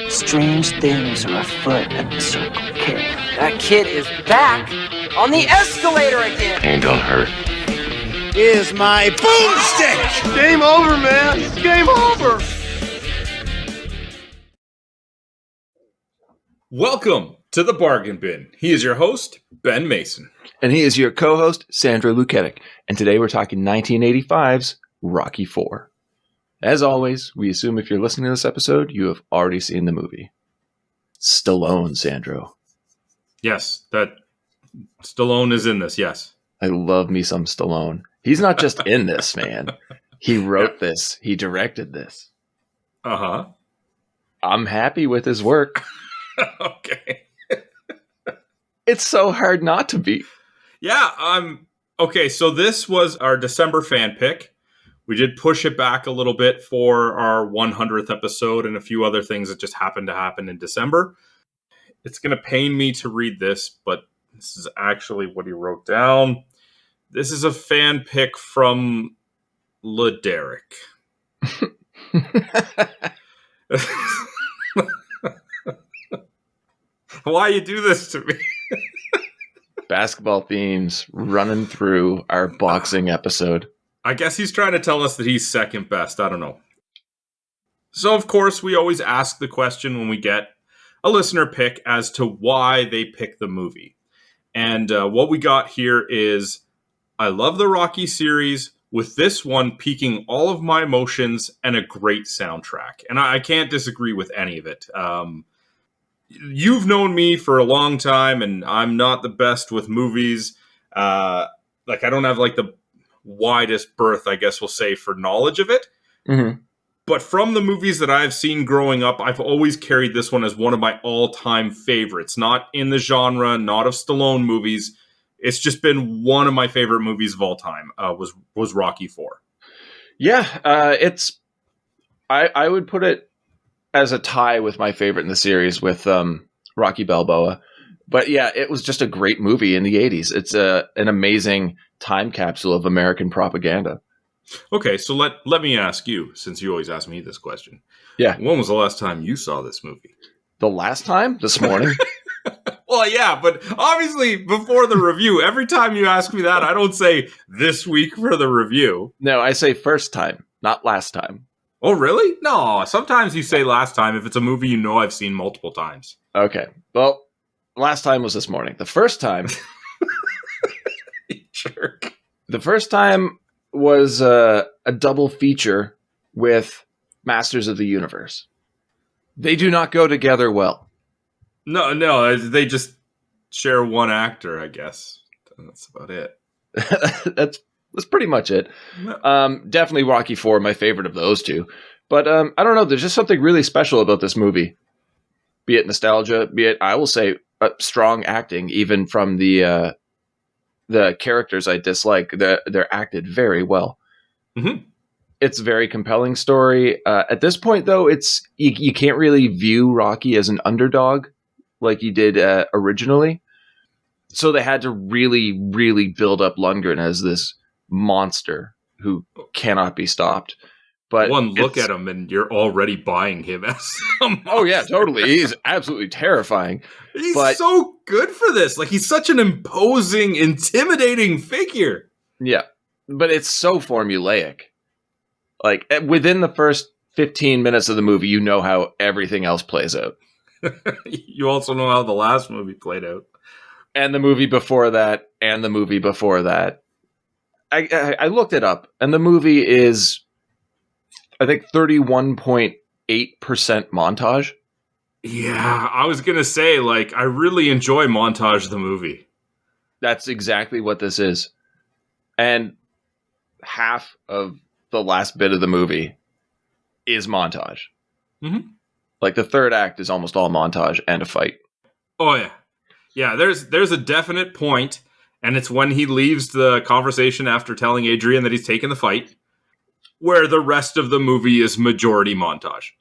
Strange things are afoot at the Circle K. That kid is back on the escalator again. Ain't gonna hurt. Here's my boomstick! Game over, man. It's game over. Welcome to the Bargain Bin. He is your host, Ben Mason. And he is your co-host, Sandra Luketic. And today we're talking 1985's Rocky IV. As always, we assume if you're listening to this episode, you have already seen the movie. Stallone, Sandro. Yes, that Stallone is in this, yes. I love me some Stallone. He's not just in this, man. He wrote this. He directed this. Uh-huh. I'm happy with his work. Okay. It's so hard not to be. Yeah, okay, so this was our December fan pick. We did push it back a little bit for our 100th episode and a few other things that just happened to happen in December. It's going to pain me to read this, but this is actually what he wrote down. This is a fan pick from Derek. Why you do this to me? Basketball themes running through our boxing episode. I guess he's trying to tell us that he's second best. I don't know. So, of course, we always ask the question when we get a listener pick as to why they pick the movie. And what we got here is, I love the Rocky series, with this one piquing all of my emotions and a great soundtrack. And I can't disagree with any of it. You've known me for a long time, and I'm not the best with movies. I don't have the widest berth, I guess we'll say, for knowledge of it. Mm-hmm. But from the movies that I've seen growing up, I've always carried this one as one of my all-time favorites. Not in the genre, not of Stallone movies. It's just been one of my favorite movies of all time, was Rocky IV. Yeah, I would put it as a tie with my favorite in the series with Rocky Balboa. But yeah, it was just a great movie in the 80s. It's an amazing time capsule of American propaganda. Okay, so let me ask you, since you always ask me this question. Yeah. When was the last time you saw this movie? The last time? This morning? Well, yeah, but obviously before the review, every time you ask me that, I don't say this week for the review. No, I say first time, not last time. Oh, really? No, sometimes you say last time if it's a movie you know I've seen multiple times. Okay, well, last time was this morning. The first time... You jerk. The first time was a double feature with Masters of the Universe. They do not go together well. No, they just share one actor, I guess. That's about it. That's pretty much it. Definitely Rocky IV, my favorite of those two. But I don't know, there's just something really special about this movie. Be it nostalgia, be it, I will say, strong acting, even from the characters I dislike. They're acted very well. Mm-hmm. It's a very compelling story. At this point, though, you can't really view Rocky as an underdog like you did originally. So they had to really, really build up Lundgren as this monster who cannot be stopped. But one look at him and you're already buying him as a monster. Oh yeah, totally. He's absolutely terrifying. He's so good for this. He's such an imposing, intimidating figure. Yeah, but it's so formulaic. Within the first 15 minutes of the movie, you know how everything else plays out. You also know how the last movie played out. And the movie before that, and the movie before that. I looked it up, and the movie is, I think, 31.8% montage. Yeah, I was going to say, I really enjoy Montage the movie. That's exactly what this is. And half of the last bit of the movie is montage. Mm-hmm. The third act is almost all montage and a fight. Oh, yeah. Yeah, there's a definite point, and it's when he leaves the conversation after telling Adrian that he's taken the fight, where the rest of the movie is majority montage.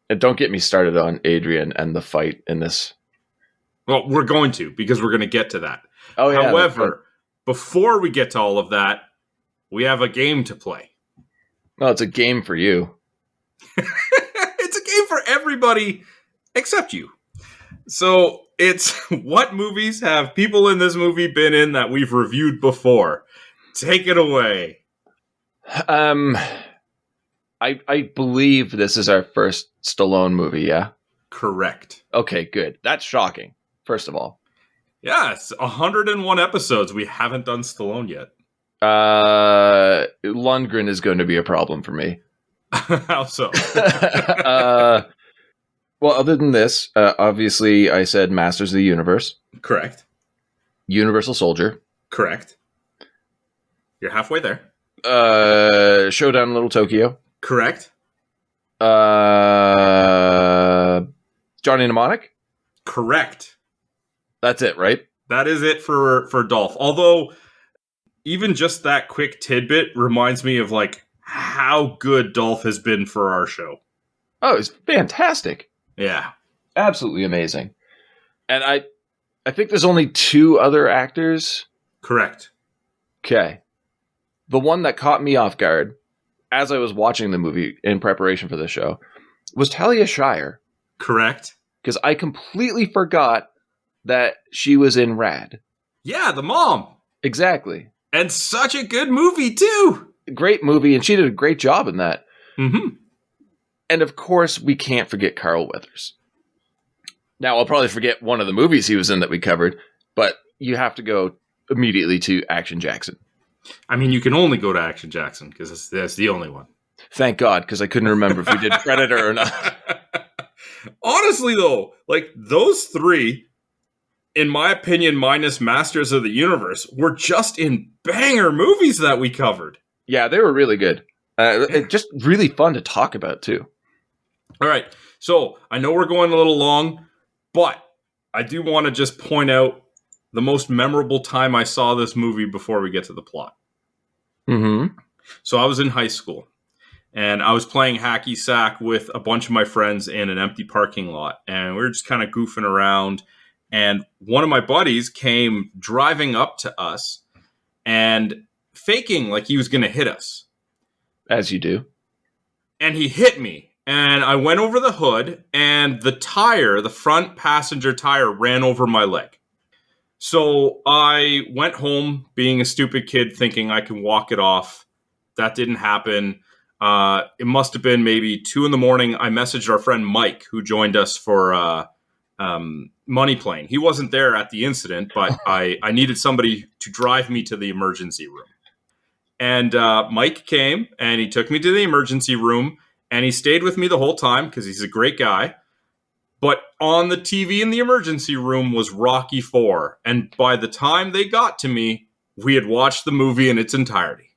And don't get me started on Adrian and the fight in this. Well, we're going to, because we're going to get to that. Oh, yeah. However, before we get to all of that, we have a game to play. Well, it's a game for you. It's a game for everybody except you. So it's what movies have people in this movie been in that we've reviewed before? Take it away. I believe this is our first Stallone movie, yeah? Correct. Okay, good. That's shocking, first of all. Yeah, it's 101 episodes. We haven't done Stallone yet. Lundgren is going to be a problem for me. How so? Well, other than this, obviously I said Masters of the Universe. Correct. Universal Soldier. Correct. You're halfway there. Showdown in Little Tokyo. Correct. Johnny Mnemonic. Correct. That's it, right? That is it for Dolph. Although, even just that quick tidbit reminds me of like how good Dolph has been for our show. Oh, it's fantastic. Yeah. Absolutely amazing. And I think there's only 2 other actors. Correct. Okay. The one that caught me off guard as I was watching the movie in preparation for the show was Talia Shire. Correct. Because I completely forgot that she was in Rad. Yeah, the mom. Exactly. And such a good movie, too. Great movie, and she did a great job in that. Mm-hmm. And of course, we can't forget Carl Weathers. Now, I'll probably forget one of the movies he was in that we covered, but you have to go immediately to Action Jackson. I mean, you can only go to Action Jackson because that's the only one. Thank God, because I couldn't remember if we did Predator or not. Honestly, though, like those 3, in my opinion, minus Masters of the Universe, were just in banger movies that we covered. Yeah, they were really good. Just really fun to talk about, too. All right. So I know we're going a little long, but I do want to just point out the most memorable time I saw this movie before we get to the plot. Mm-hmm. So I was in high school, and I was playing hacky sack with a bunch of my friends in an empty parking lot, and we were just kind of goofing around, and one of my buddies came driving up to us and faking like he was going to hit us. As you do. And he hit me. And I went over the hood, and the front passenger tire, ran over my leg. So I went home being a stupid kid thinking I can walk it off. That didn't happen. It must have been maybe 2 a.m. I messaged our friend Mike, who joined us for Money Plane. He wasn't there at the incident, but I needed somebody to drive me to the emergency room. And Mike came, and he took me to the emergency room, and he stayed with me the whole time because he's a great guy. But on the TV in the emergency room was Rocky IV. And by the time they got to me, we had watched the movie in its entirety.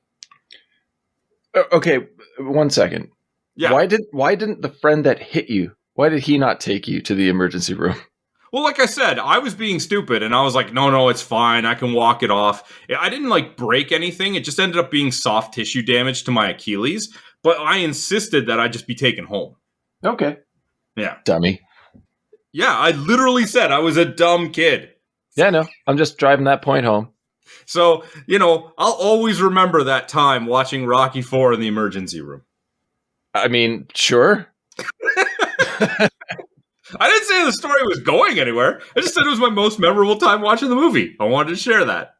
Okay, 1 second. Yeah. Why didn't the friend that hit you, why did he not take you to the emergency room? Well, like I said, I was being stupid, and I was like, no, it's fine. I can walk it off. I didn't, break anything. It just ended up being soft tissue damage to my Achilles. But I insisted that I just be taken home. Okay. Yeah. Dummy. Yeah, I literally said I was a dumb kid. Yeah, no, I'm just driving that point home. So, I'll always remember that time watching Rocky IV in the emergency room. I mean, sure. I didn't say the story was going anywhere. I just said it was my most memorable time watching the movie. I wanted to share that.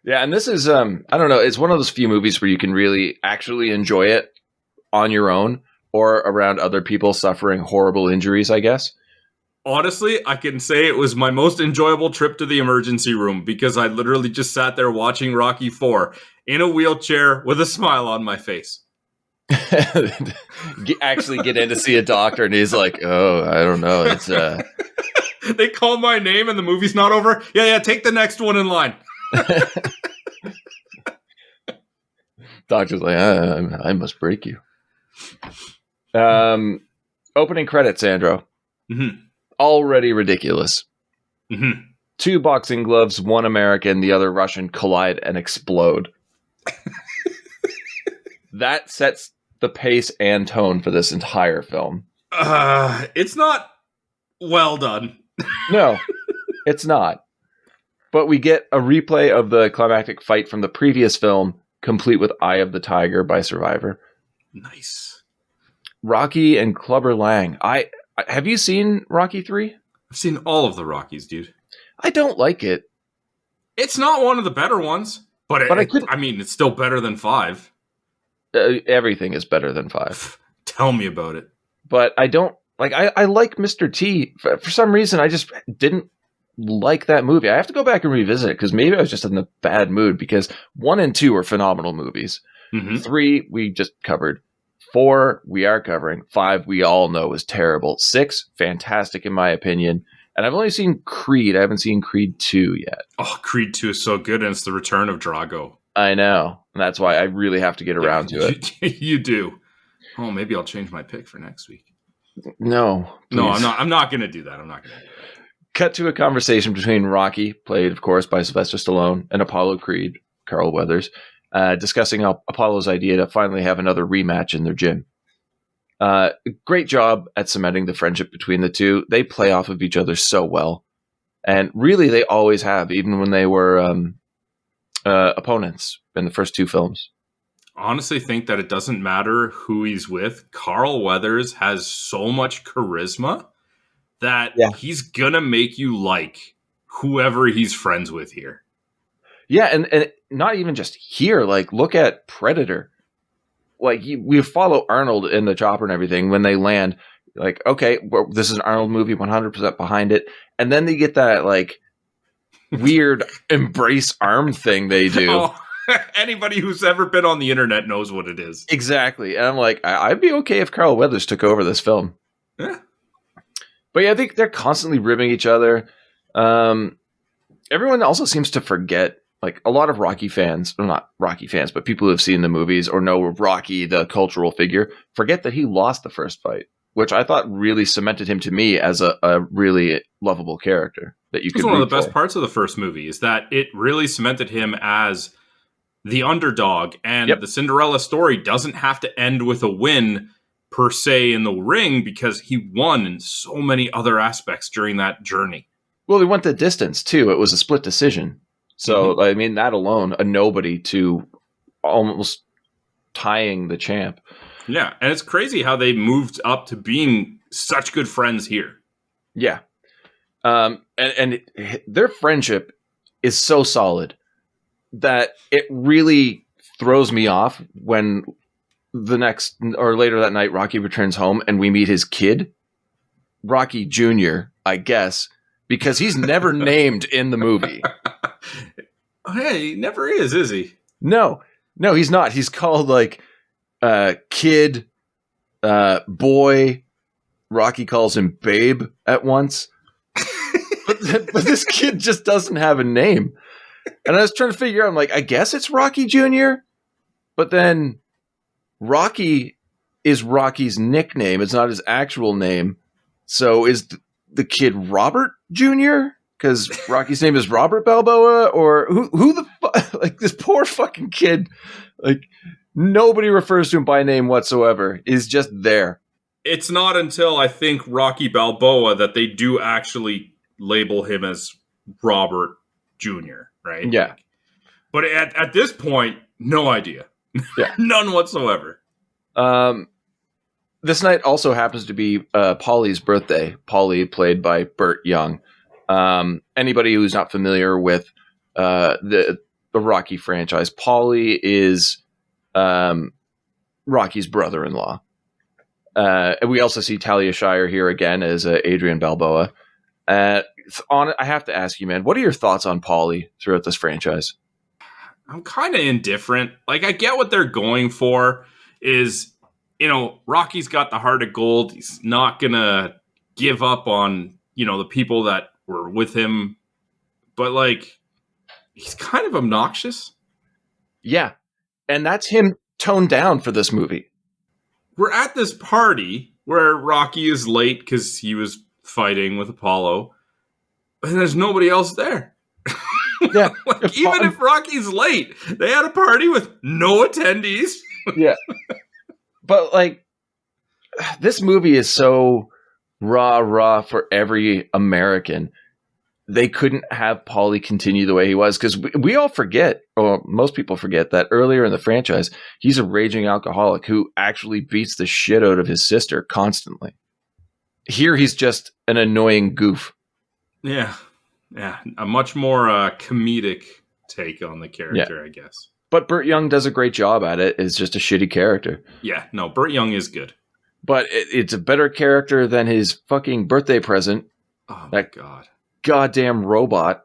Yeah, and this is, I don't know, it's one of those few movies where you can really actually enjoy it on your own or around other people suffering horrible injuries, I guess. Honestly, I can say it was my most enjoyable trip to the emergency room because I literally just sat there watching Rocky IV in a wheelchair with a smile on my face. Actually get in to see a doctor and he's like, oh, I don't know. It's They call my name and the movie's not over. Yeah, take the next one in line. Doctor's like, I must break you. Opening credits, Sandro. Mm-hmm. Already ridiculous. Mm-hmm. 2 boxing gloves, 1 American, the other Russian, collide and explode. That sets the pace and tone for this entire film. It's not well done. No, it's not. But we get a replay of the climactic fight from the previous film, complete with Eye of the Tiger by Survivor. Nice. Rocky and Clubber Lang. Have you seen Rocky 3? I've seen all of the Rockies, dude. I don't like it. It's not one of the better ones, but I mean, it's still better than 5. Everything is better than 5. Tell me about it. But I don't like. I like Mr. T. For some reason, I just didn't like that movie. I have to go back and revisit it because maybe I was just in a bad mood. Because 1 and 2 are phenomenal movies. 3 we just covered. 4 we are covering. 5 we all know is terrible. 6 fantastic in my opinion. And I've only seen Creed. I haven't seen Creed 2 yet. Oh, Creed 2 is so good, and it's the return of Drago. I know. And that's why I really have to get around to it. You do. Oh, maybe I'll change my pick for next week. No. Please. No, I'm not going to do that. I'm not going to do that. Cut to a conversation between Rocky, played, of course, by Sylvester Stallone, and Apollo Creed, Carl Weathers, discussing Apollo's idea to finally have another rematch in their gym. Great job at cementing the friendship between the two. They play off of each other so well. And really, they always have, even when they were opponents in the first 2 films. Honestly think that it doesn't matter who he's with. Carl Weathers has so much charisma that he's gonna make you like whoever he's friends with here. Yeah, and not even just here. Like, look at Predator. Like, we follow Arnold in the chopper and everything when they land. Like, okay, well, this is an Arnold movie, 100% behind it. And then they get that, like, weird embrace arm thing they do. Oh, anybody who's ever been on the internet knows what it is. Exactly. And I'm like, I'd be okay if Carl Weathers took over this film. Yeah. But yeah, I think they're constantly ribbing each other. Everyone also seems to forget, like, a lot of Rocky fans, or not Rocky fans, but people who have seen the movies or know Rocky, the cultural figure, forget that he lost the first fight, which I thought really cemented him to me as a really lovable character that you could. It was one of the best parts of the first movie is that it really cemented him as the underdog, and the Cinderella story doesn't have to end with a win per se in the ring because he won in so many other aspects during that journey. Well, he went the distance too. It was a split decision. So, I mean, that alone, a nobody to almost tying the champ. Yeah, and it's crazy how they moved up to being such good friends here. Yeah. And their friendship is so solid that it really throws me off when the next or later that night Rocky returns home and we meet his kid, Rocky Jr., I guess, because he's never named in the movie. Hey, he never is he? No, he's not. He's called like kid, boy. Rocky calls him babe at once. but this kid just doesn't have a name. And I was trying to figure out, I'm like, I guess it's Rocky Jr., but then Rocky is Rocky's nickname. It's not his actual name. So is the kid Robert Jr.? Because Rocky's name is Robert Balboa? Or who the fuck? Like, this poor fucking kid, like, nobody refers to him by name whatsoever. He's just there. It's not until, I think, Rocky Balboa that they do actually label him as Robert Jr., right? Yeah. But at this point, no idea. Yeah. None whatsoever. This night also happens to be Paulie's birthday. Paulie, played by Burt Young. Anybody who's not familiar with the Rocky franchise, Paulie is Rocky's brother-in-law. And we also see Talia Shire here again as Adrian Balboa. I have to ask you, man, what are your thoughts on Paulie throughout this franchise? I'm kind of indifferent. Like, I get what they're going for is, you know, Rocky's got the heart of gold. He's not going to give up on, you know, the people that were with him. But, like, he's kind of obnoxious. Yeah. And that's him toned down for this movie. We're at this party where Rocky is late because he was fighting with Apollo. And there's nobody else there. Yeah. Like, even if Rocky's late, they had a party with no attendees. Yeah. But, like, this movie is so rah for every American. They couldn't have Paulie continue the way he was because we all forget, or most people forget, that earlier in the franchise, he's a raging alcoholic who actually beats the shit out of his sister constantly. Here he's just an annoying goof. Yeah. A much more comedic take on the character, I guess. But Burt Young does a great job at it. It's just a shitty character. Yeah, no, Burt Young is good. But it's a better character than his fucking birthday present. Oh my God. Goddamn robot.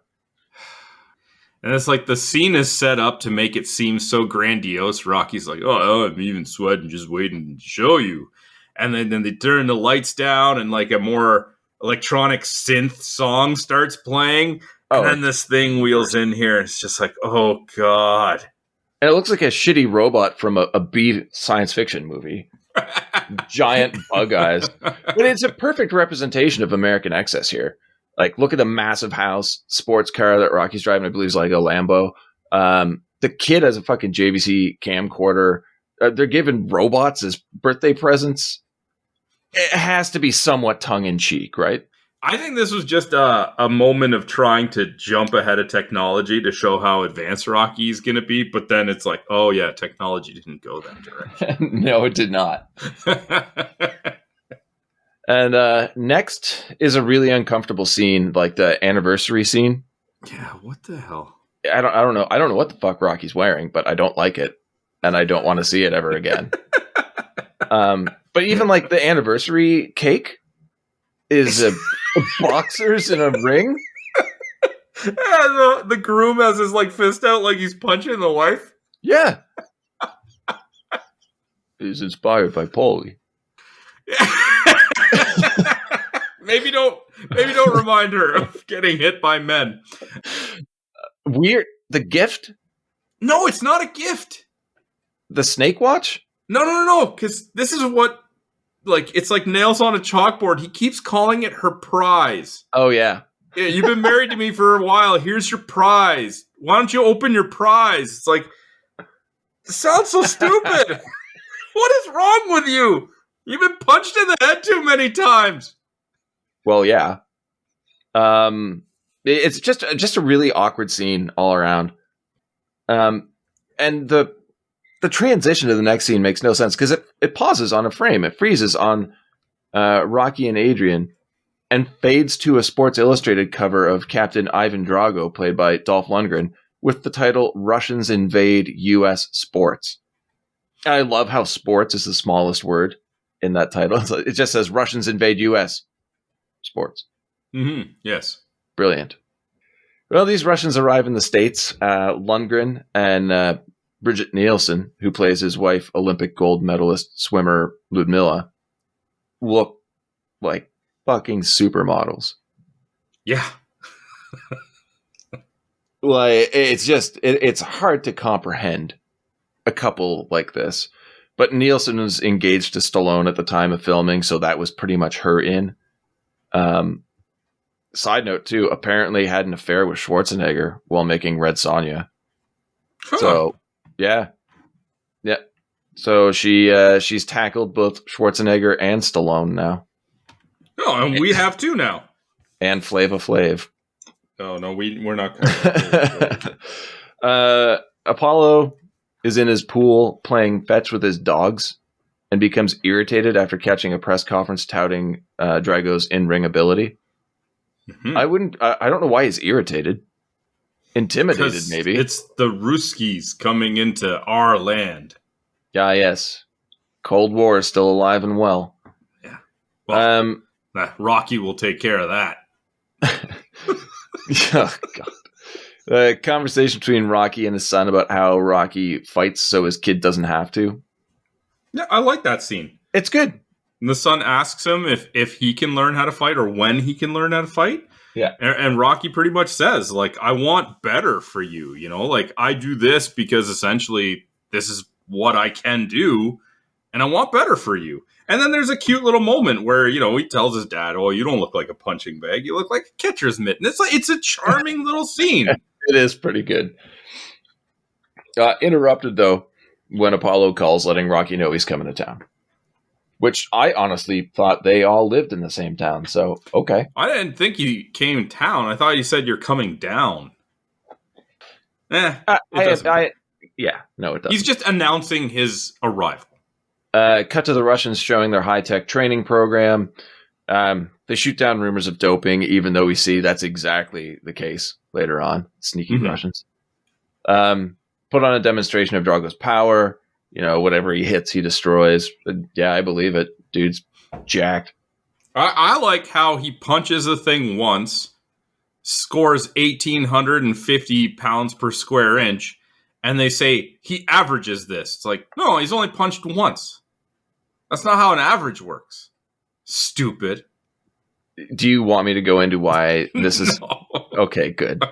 And it's like the scene is set up to make it seem so grandiose. Rocky's like, oh, I'm even sweating just waiting to show you. And then they turn the lights down and like a more electronic synth song starts playing. And then this thing wheels in here. It's just like, oh, God. And it looks like a shitty robot from a B science fiction movie. Giant bug eyes. But it's a perfect representation of American excess here. Like, look at the massive house, sports car that Rocky's driving, I believe is like a Lambo. The kid has a fucking JVC camcorder. They're giving robots as birthday presents. It has to be somewhat tongue-in-cheek, right? I think this was just a moment of trying to jump ahead of technology to show how advanced Rocky is going to be. But then it's like, oh, yeah, technology didn't go that direction. No, it did not. And next is a really uncomfortable scene, like the anniversary scene. Yeah, what the hell? I don't know. I don't know what the fuck Rocky's wearing, but I don't like it, and I don't want to see it ever again. But even like the anniversary cake is a boxers in a ring. Yeah, the groom has his like fist out like he's punching the wife. Yeah, he's inspired by Paulie. Maybe don't remind her of getting hit by men. Weird. The gift? No, it's not a gift. The snake watch? No. Because this is what, like, it's like nails on a chalkboard. He keeps calling it her prize. Oh yeah. Yeah, you've been married to me for a while. Here's your prize. Why don't you open your prize? It's like, it sounds so stupid. What is wrong with you? You've been punched in the head too many times. Well, yeah. It's just a really awkward scene all around. And the transition to the next scene makes no sense because it pauses on a frame. It freezes on Rocky and Adrian and fades to a Sports Illustrated cover of Captain Ivan Drago, played by Dolph Lundgren, with the title Russians Invade U.S. Sports. And I love how sports is the smallest word in that title. It just says Russians Invade U.S. Sports. Mm-hmm. Yes. Brilliant. Well, these Russians arrive in the States. Lundgren and Bridget Nielsen, who plays his wife, Olympic gold medalist swimmer Ludmilla, look like fucking supermodels. Yeah. Like, it's just, it's hard to comprehend a couple like this. But Nielsen was engaged to Stallone at the time of filming, so that was pretty much her in. Side note, too, apparently had an affair with Schwarzenegger while making Red Sonja. Huh. So, yeah. So she's tackled both Schwarzenegger and Stallone now. Oh, and we have two now. And Flava Flav. Oh, no, we're not coming. Apollo is in his pool playing fetch with his dogs and becomes irritated after catching a press conference touting Drago's in-ring ability. Mm-hmm. I don't know why he's irritated. Intimidated, maybe. It's the Ruskies coming into our land. Yeah, yes. Cold War is still alive and well. Yeah. Well, Rocky will take care of that. Oh, God. The conversation between Rocky and his son about how Rocky fights so his kid doesn't have to. Yeah, I like that scene. It's good. And the son asks him if he can learn how to fight or when he can learn how to fight. Yeah. And Rocky pretty much says, like, I want better for you. You know, like, I do this because essentially this is what I can do. And I want better for you. And then there's a cute little moment where, you know, he tells his dad, oh, you don't look like a punching bag. You look like a catcher's mitten. It's a charming little scene. It is pretty good. Interrupted, though, when Apollo calls, letting Rocky know he's coming to town. Which I honestly thought they all lived in the same town. So, okay. I didn't think he came to town. I thought you said you're coming down. It doesn't. Yeah, no, it doesn't. He's just announcing his arrival. Cut to the Russians showing their high-tech training program. They shoot down rumors of doping, even though we see that's exactly the case later on. Sneaky Russians. Put on a demonstration of Drago's power. Whatever he hits, he destroys. Yeah, I believe it. Dude's jacked. I like how he punches a thing once, scores 1,850 pounds per square inch, and they say he averages this. It's like, no, he's only punched once. That's not how an average works. Stupid. Do you want me to go into why this is... No. Okay, good.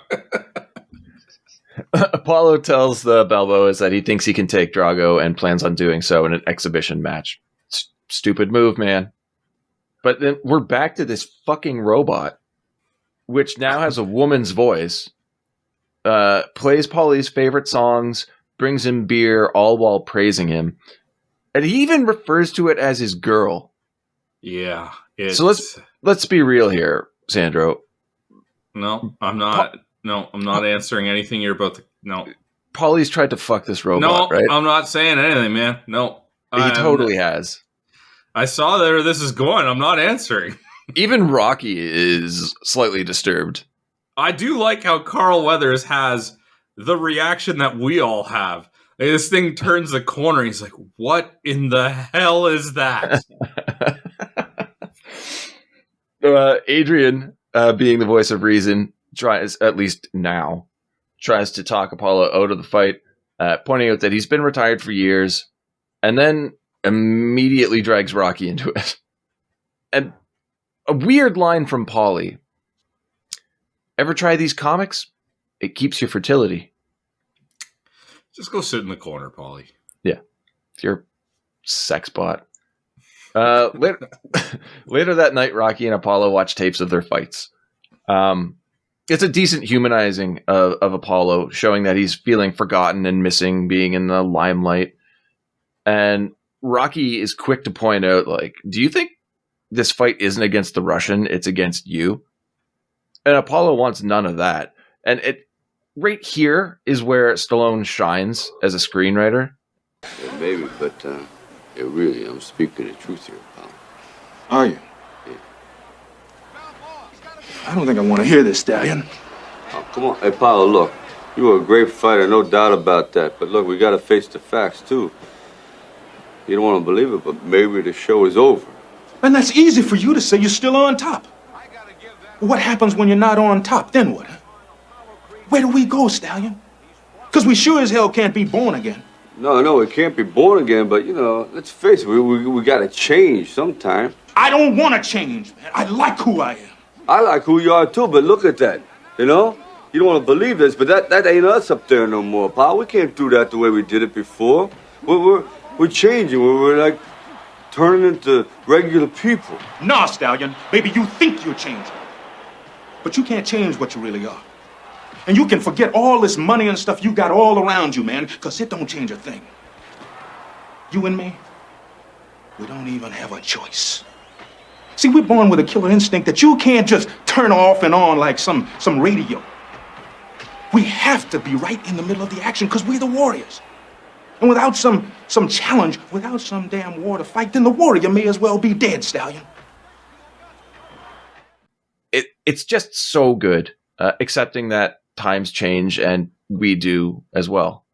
Apollo tells the Balboas that he thinks he can take Drago and plans on doing so in an exhibition match. Stupid move, man. But then we're back to this fucking robot, which now has a woman's voice, plays Paulie's favorite songs, brings him beer, all while praising him. And he even refers to it as his girl. Yeah. So let's be real here, Sandro. No, I'm not. No, I'm not answering anything you're about to... No. Paulie's tried to fuck this robot, right? I'm not saying anything, man. No. He totally has. I saw where this is going. I'm not answering. Even Rocky is slightly disturbed. I do like how Carl Weathers has the reaction that we all have. Like, this thing turns the corner. He's like, what in the hell is that? Adrian, being the voice of reason, tries to talk Apollo out of the fight, pointing out that he's been retired for years, and then immediately drags Rocky into it. And a weird line from Paulie. Ever try these comics? It keeps your fertility. Just go sit in the corner, Paulie. Yeah. You're sex bot. Later that night, Rocky and Apollo watch tapes of their fights. It's a decent humanizing of Apollo, showing that he's feeling forgotten and missing being in the limelight. And Rocky is quick to point out, like, do you think this fight isn't against the Russian, it's against you? And Apollo wants none of that. And it right here is where Stallone shines as a screenwriter. Yeah, maybe, but really, I'm speaking the truth here, pal. Are you? Yeah. I don't think I want to hear this, Stallion. Oh, come on. Hey, Paolo, look. You were a great fighter, no doubt about that. But look, we got to face the facts, too. You don't want to believe it, but maybe the show is over. And that's easy for you to say. You're still on top. What happens when you're not on top? Then what? Huh? Where do we go, Stallion? Because we sure as hell can't be born again. No, it can't be born again, but, let's face it, we got to change sometime. I don't want to change, man. I like who I am. I like who you are, too, but look at that, You don't want to believe this, but that ain't us up there no more, pal. We can't do that the way we did it before. We're changing. We're like turning into regular people. Nah, Stallion. Maybe you think you're changing. But you can't change what you really are. And you can forget all this money and stuff you got all around you, man, because it don't change a thing. You and me, we don't even have a choice. See, we're born with a killer instinct that you can't just turn off and on like some radio. We have to be right in the middle of the action because we're the warriors. And without some challenge, without some damn war to fight, then the warrior may as well be dead, Stallion. It's just so good, accepting that times change and we do as well.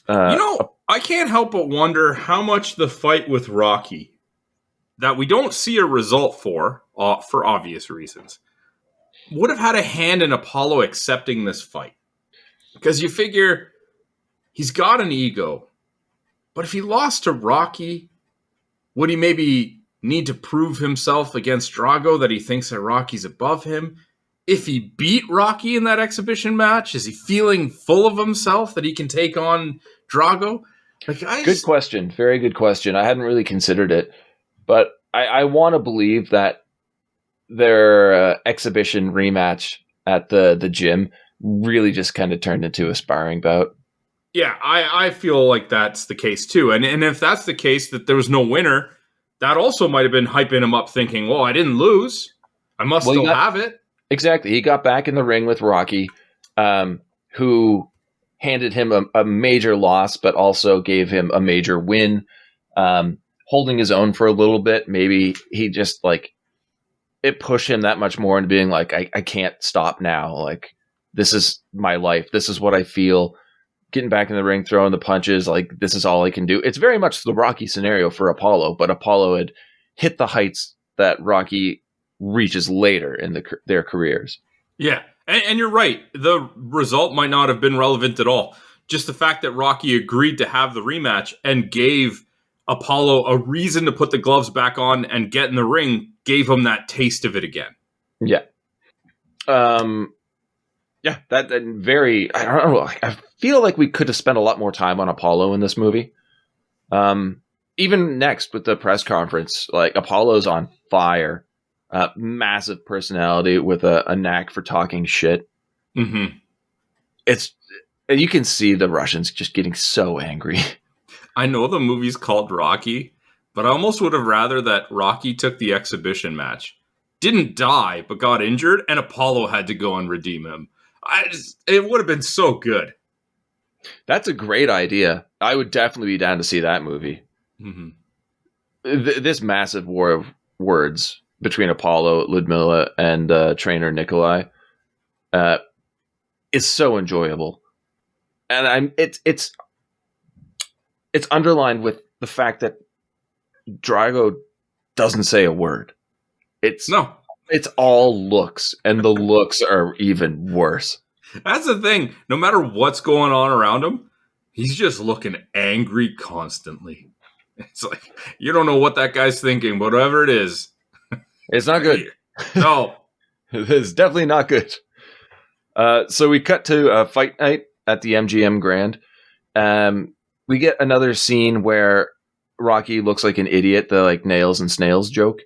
I can't help but wonder how much the fight with Rocky, that we don't see a result for obvious reasons, would have had a hand in Apollo accepting this fight. Because you figure he's got an ego, but if he lost to Rocky, would he maybe need to prove himself against Drago that he thinks that Rocky's above him? If he beat Rocky in that exhibition match, is he feeling full of himself that he can take on Drago? Good question. Very good question. I hadn't really considered it, but I want to believe that their exhibition rematch at the gym really just kind of turned into a sparring bout. Yeah, I feel like that's the case too. And if that's the case, that there was no winner, that also might have been hyping him up thinking, well, I didn't lose. I must still have it. Exactly. He got back in the ring with Rocky, who handed him a major loss, but also gave him a major win, holding his own for a little bit. Maybe he just it pushed him that much more into being like, I can't stop now. Like, this is my life. This is what I feel. Getting back in the ring, throwing the punches, like, this is all I can do. It's very much the Rocky scenario for Apollo, but Apollo had hit the heights that Rocky reaches later in their careers. Yeah, and you're right. The result might not have been relevant at all. Just the fact that Rocky agreed to have the rematch and gave Apollo a reason to put the gloves back on and get in the ring gave him that taste of it again. Yeah. Yeah, that very, I don't know, I feel like we could have spent a lot more time on Apollo in this movie. Even next with the press conference, like, Apollo's on fire. Massive personality with a knack for talking shit. Mm-hmm. You can see the Russians just getting so angry. I know the movie's called Rocky, but I almost would have rather that Rocky took the exhibition match, didn't die, but got injured, and Apollo had to go and redeem him. It would have been so good. That's a great idea. I would definitely be down to see that movie. Mm-hmm. This massive war of words between Apollo, Ludmilla, and trainer Nikolai is so enjoyable, and it's underlined with the fact that Drago doesn't say a word. It's all looks, and the looks are even worse. That's the thing. No matter what's going on around him, he's just looking angry constantly. It's like, you don't know what that guy's thinking, whatever it is. It's not good. No. It's definitely not good. So we cut to fight night at the MGM Grand. We get another scene where Rocky looks like an idiot, the like nails and snails joke.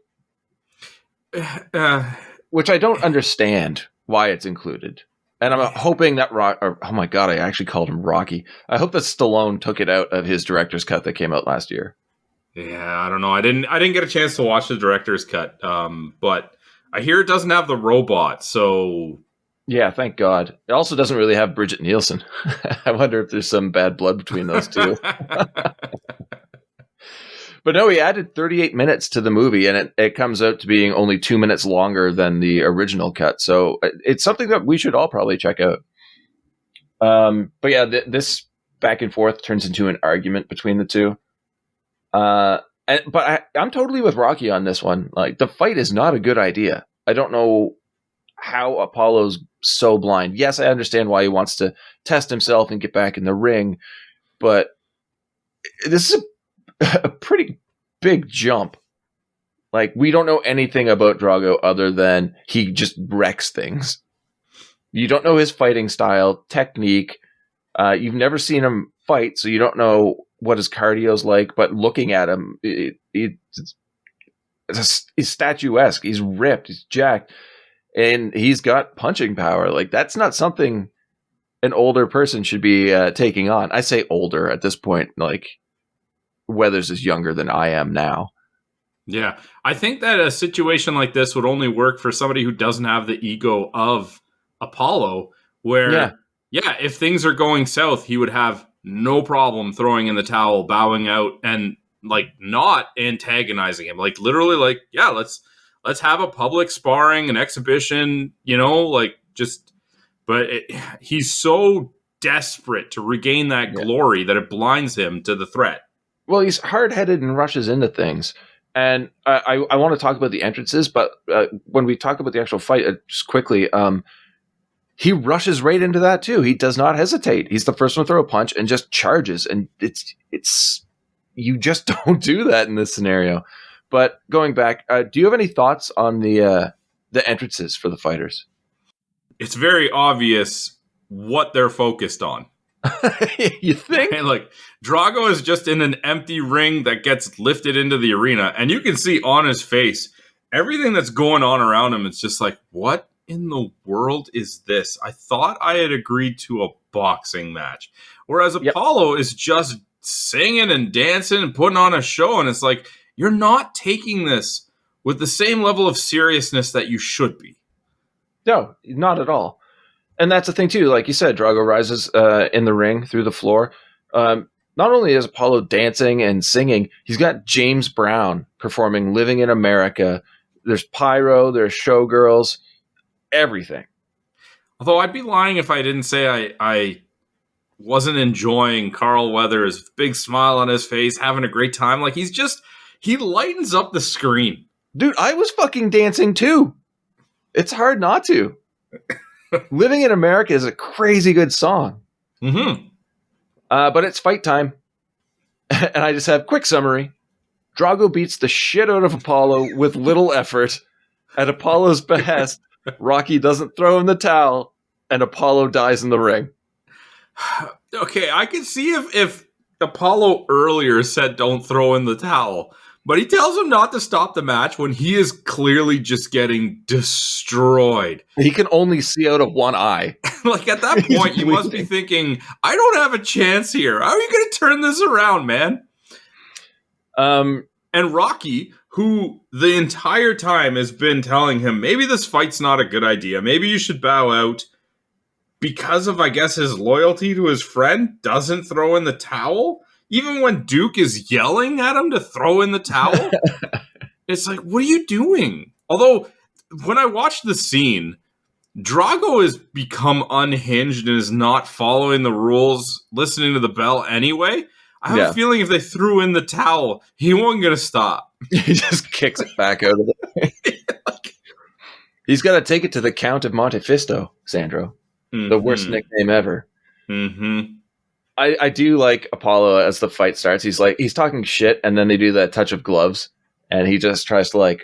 Which I don't understand why it's included. And I'm hoping that oh my God, I actually called him Rocky. I hope that Stallone took it out of his director's cut that came out last year. Yeah, I don't know. I didn't get a chance to watch the director's cut. But I hear it doesn't have the robot, so yeah, thank God. It also doesn't really have Bridget Nielsen. I wonder if there's some bad blood between those two. But no, he added 38 minutes to the movie, and it comes out to being only 2 minutes longer than the original cut. So it's something that we should all probably check out. But yeah, this back and forth turns into an argument between the two. But I'm totally with Rocky on this one. Like, the fight is not a good idea. I don't know how Apollo's so blind. Yes, I understand why he wants to test himself and get back in the ring, but this is a pretty big jump. Like, we don't know anything about Drago other than he just wrecks things. You don't know his fighting style, technique. You've never seen him fight, so you don't know what his cardio's like, but looking at him, he's statuesque. He's ripped, he's jacked, and he's got punching power. Like, that's not something an older person should be taking on. I say older at this point, like, Weathers is younger than I am now. Yeah, I think that a situation like this would only work for somebody who doesn't have the ego of Apollo, where, yeah, if things are going south, he would have no problem throwing in the towel, bowing out, and like not antagonizing him. Like, literally, like, yeah, let's have a public sparring, an exhibition, like, just. But he's so desperate to regain that glory that it blinds him to the threat. Well, he's hard-headed and rushes into things. And I want to talk about the entrances, but when we talk about the actual fight, just quickly, he rushes right into that too. He does not hesitate. He's the first one to throw a punch and just charges. And it's you just don't do that in this scenario. But going back, do you have any thoughts on the entrances for the fighters? It's very obvious what they're focused on. You think? And like, Drago is just in an empty ring that gets lifted into the arena, and you can see on his face everything that's going on around him. It's just like, what in the world is this? I thought I had agreed to a boxing match. Whereas Apollo is just singing and dancing and putting on a show, and it's like, you're not taking this with the same level of seriousness that you should be. No, not at all. And that's the thing, too. Like you said, Drago rises in the ring through the floor. Not only is Apollo dancing and singing, he's got James Brown performing Living in America, There's pyro, there's showgirls, everything. Although I'd be lying if I didn't say I wasn't enjoying Carl Weathers' big smile on his face, having a great time. Like, he lightens up the screen. Dude, I was fucking dancing too. It's hard not to. Living in America is a crazy good song. Mm-hmm. But it's fight time. And I just have quick summary. Drago beats the shit out of Apollo with little effort. At Apollo's behest, Rocky doesn't throw in the towel, and Apollo dies in the ring. Okay, I can see if Apollo earlier said don't throw in the towel, but he tells him not to stop the match when he is clearly just getting destroyed. He can only see out of one eye. Like, at that point, you must be thinking, I don't have a chance here. How are you going to turn this around, man? And Rocky, who the entire time has been telling him, maybe this fight's not a good idea. Maybe you should bow out. Because of, I guess, his loyalty to his friend, doesn't throw in the towel. Even when Duke is yelling at him to throw in the towel. It's like, what are you doing? Although, when I watched the scene, Drago has become unhinged and is not following the rules, listening to the bell anyway. I have a feeling if they threw in the towel, he wasn't going to stop. He just kicks it back out of the He's got to take it to the Count of Montefisto, Sandro. Mm-hmm. The worst nickname ever. Mm-hmm. I do like Apollo as the fight starts. He's talking shit, and then they do that touch of gloves, and he just tries to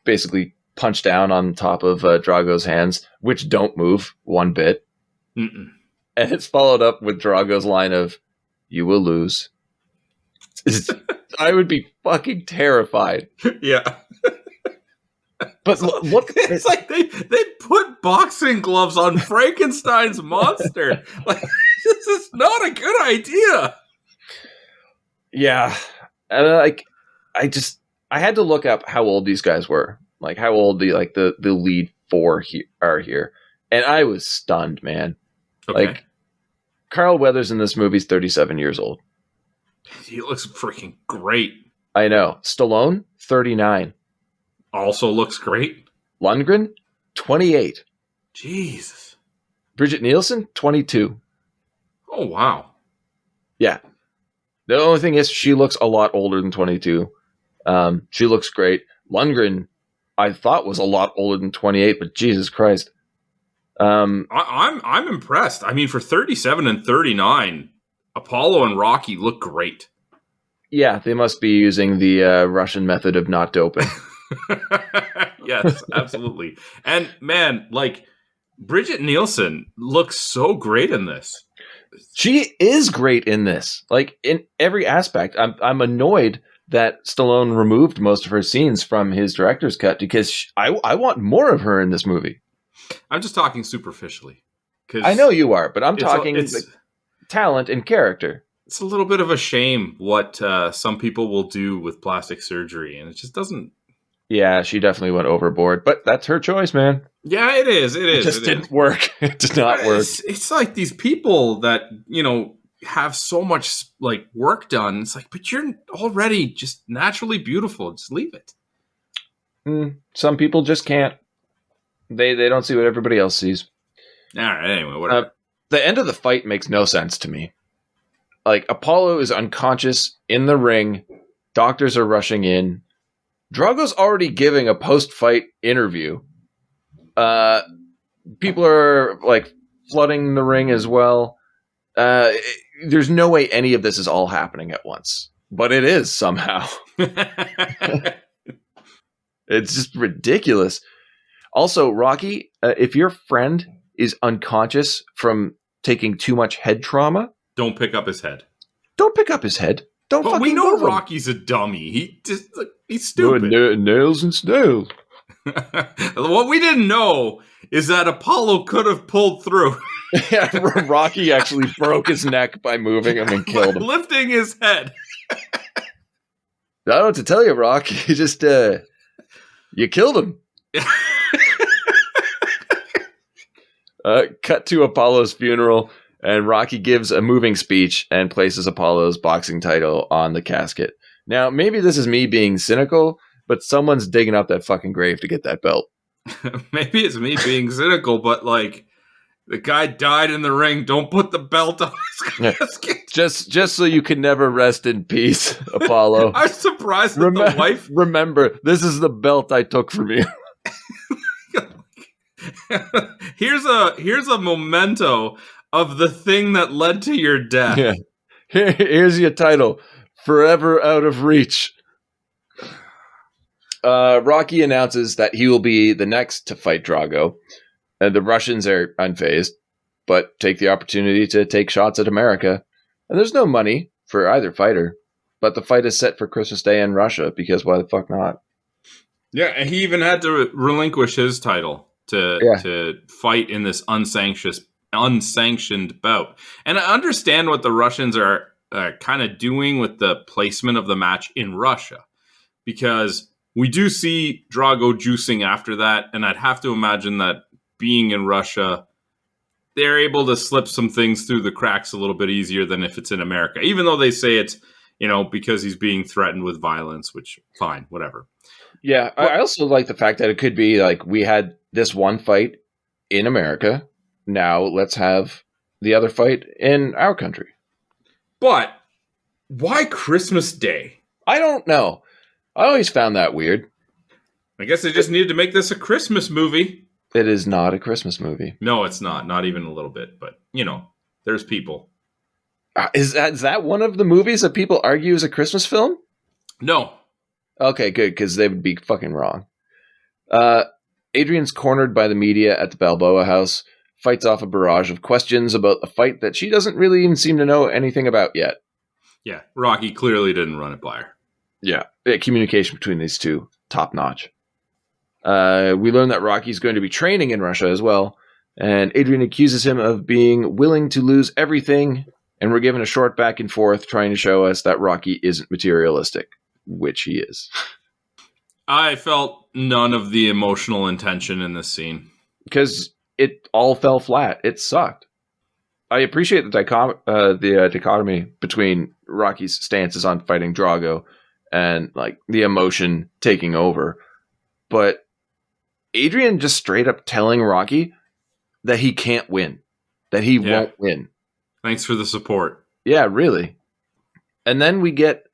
basically punch down on top of Drago's hands, which don't move one bit. Mm-mm. And it's followed up with Drago's line of, "You will lose." I would be fucking terrified. Yeah. But look, it's like they put boxing gloves on Frankenstein's monster. Like, this is not a good idea. Yeah, and I had to look up how old these guys were, like how old the lead four are here, and I was stunned, man. Okay. Like, Carl Weathers in this movie is 37 years old. He looks freaking great. I know. Stallone, 39. Also looks great. Lundgren, 28. Jesus. Bridget Nielsen, 22. Oh, wow. Yeah. The only thing is she looks a lot older than 22. She looks great. Lundgren, I thought was a lot older than 28, but Jesus Christ. I'm impressed. I mean, for 37 and 39, Apollo and Rocky look great. Yeah, they must be using the Russian method of not doping. Yes, absolutely. And man, Bridget Nielsen looks so great in this. She is great in this, in every aspect. I'm annoyed that Stallone removed most of her scenes from his director's cut because I want more of her in this movie. I'm just talking superficially. I know you are, but I'm talking talent and character. It's a little bit of a shame what some people will do with plastic surgery, and it just doesn't. Yeah, she definitely went overboard, but that's her choice, man. Yeah, it is. It just didn't work. It did not work. It's like these people that, have so much work done. It's like, but you're already just naturally beautiful. Just leave it. Some people just can't. They don't see what everybody else sees. All right. Anyway, whatever. The end of the fight makes no sense to me. Apollo is unconscious in the ring. Doctors are rushing in. Drago's already giving a post-fight interview. People are flooding the ring as well. There's no way any of this is all happening at once, but it is somehow. It's just ridiculous. Also, Rocky, if your friend is unconscious from taking too much head trauma, don't pick up his head. Don't pick up his head. Don't but fucking we know move him. Rocky's a dummy. He's stupid. Nails and snails. What we didn't know is that Apollo could have pulled through. Yeah, Rocky actually broke his neck by moving him and killed him. Lifting his head. I don't know what to tell you, Rock. You just, you killed him. Cut to Apollo's funeral, and Rocky gives a moving speech and places Apollo's boxing title on the casket. Now, maybe this is me being cynical, but someone's digging up that fucking grave to get that belt. Maybe it's me being cynical, but like the guy died in the ring. Don't put the belt on his casket. Just so you can never rest in peace, Apollo. I'm surprised that the wife. Remember, this is the belt I took from you. Here's a memento of the thing that led to your death. Yeah. Here's your title, Forever Out of Reach. Rocky announces that he will be the next to fight Drago. And the Russians are unfazed, but take the opportunity to take shots at America. And there's no money for either fighter, but the fight is set for Christmas Day in Russia, because why the fuck not? Yeah, and he even had to relinquish his title to fight in this unsanctioned bout. And I understand what the Russians are kind of doing with the placement of the match in Russia, because we do see Drago juicing after that, and I'd have to imagine that being in Russia, they're able to slip some things through the cracks a little bit easier than if it's in America, even though they say it's, because he's being threatened with violence, which fine, whatever. Yeah, I also like the fact that it could be like, we had this one fight in America, now let's have the other fight in our country. But why Christmas Day? I don't know. I always found that weird. I guess they just needed to make this a Christmas movie. It is not a Christmas movie. No, it's not. Not even a little bit. But, there's people. Is that one of the movies that people argue is a Christmas film? No. Okay, good, because they would be fucking wrong. Adrian's cornered by the media at the Balboa house, fights off a barrage of questions about a fight that she doesn't really even seem to know anything about yet. Yeah, Rocky clearly didn't run it by her. Yeah, communication between these two, top notch. We learn that Rocky's going to be training in Russia as well, and Adrian accuses him of being willing to lose everything, and we're given a short back and forth trying to show us that Rocky isn't materialistic, which he is. I felt none of the emotional intention in this scene. Because it all fell flat. It sucked. I appreciate the dichotomy between Rocky's stances on fighting Drago and like the emotion taking over. But Adrian just straight up telling Rocky that he can't win, that he won't win. Thanks for the support. Yeah, really. And then we get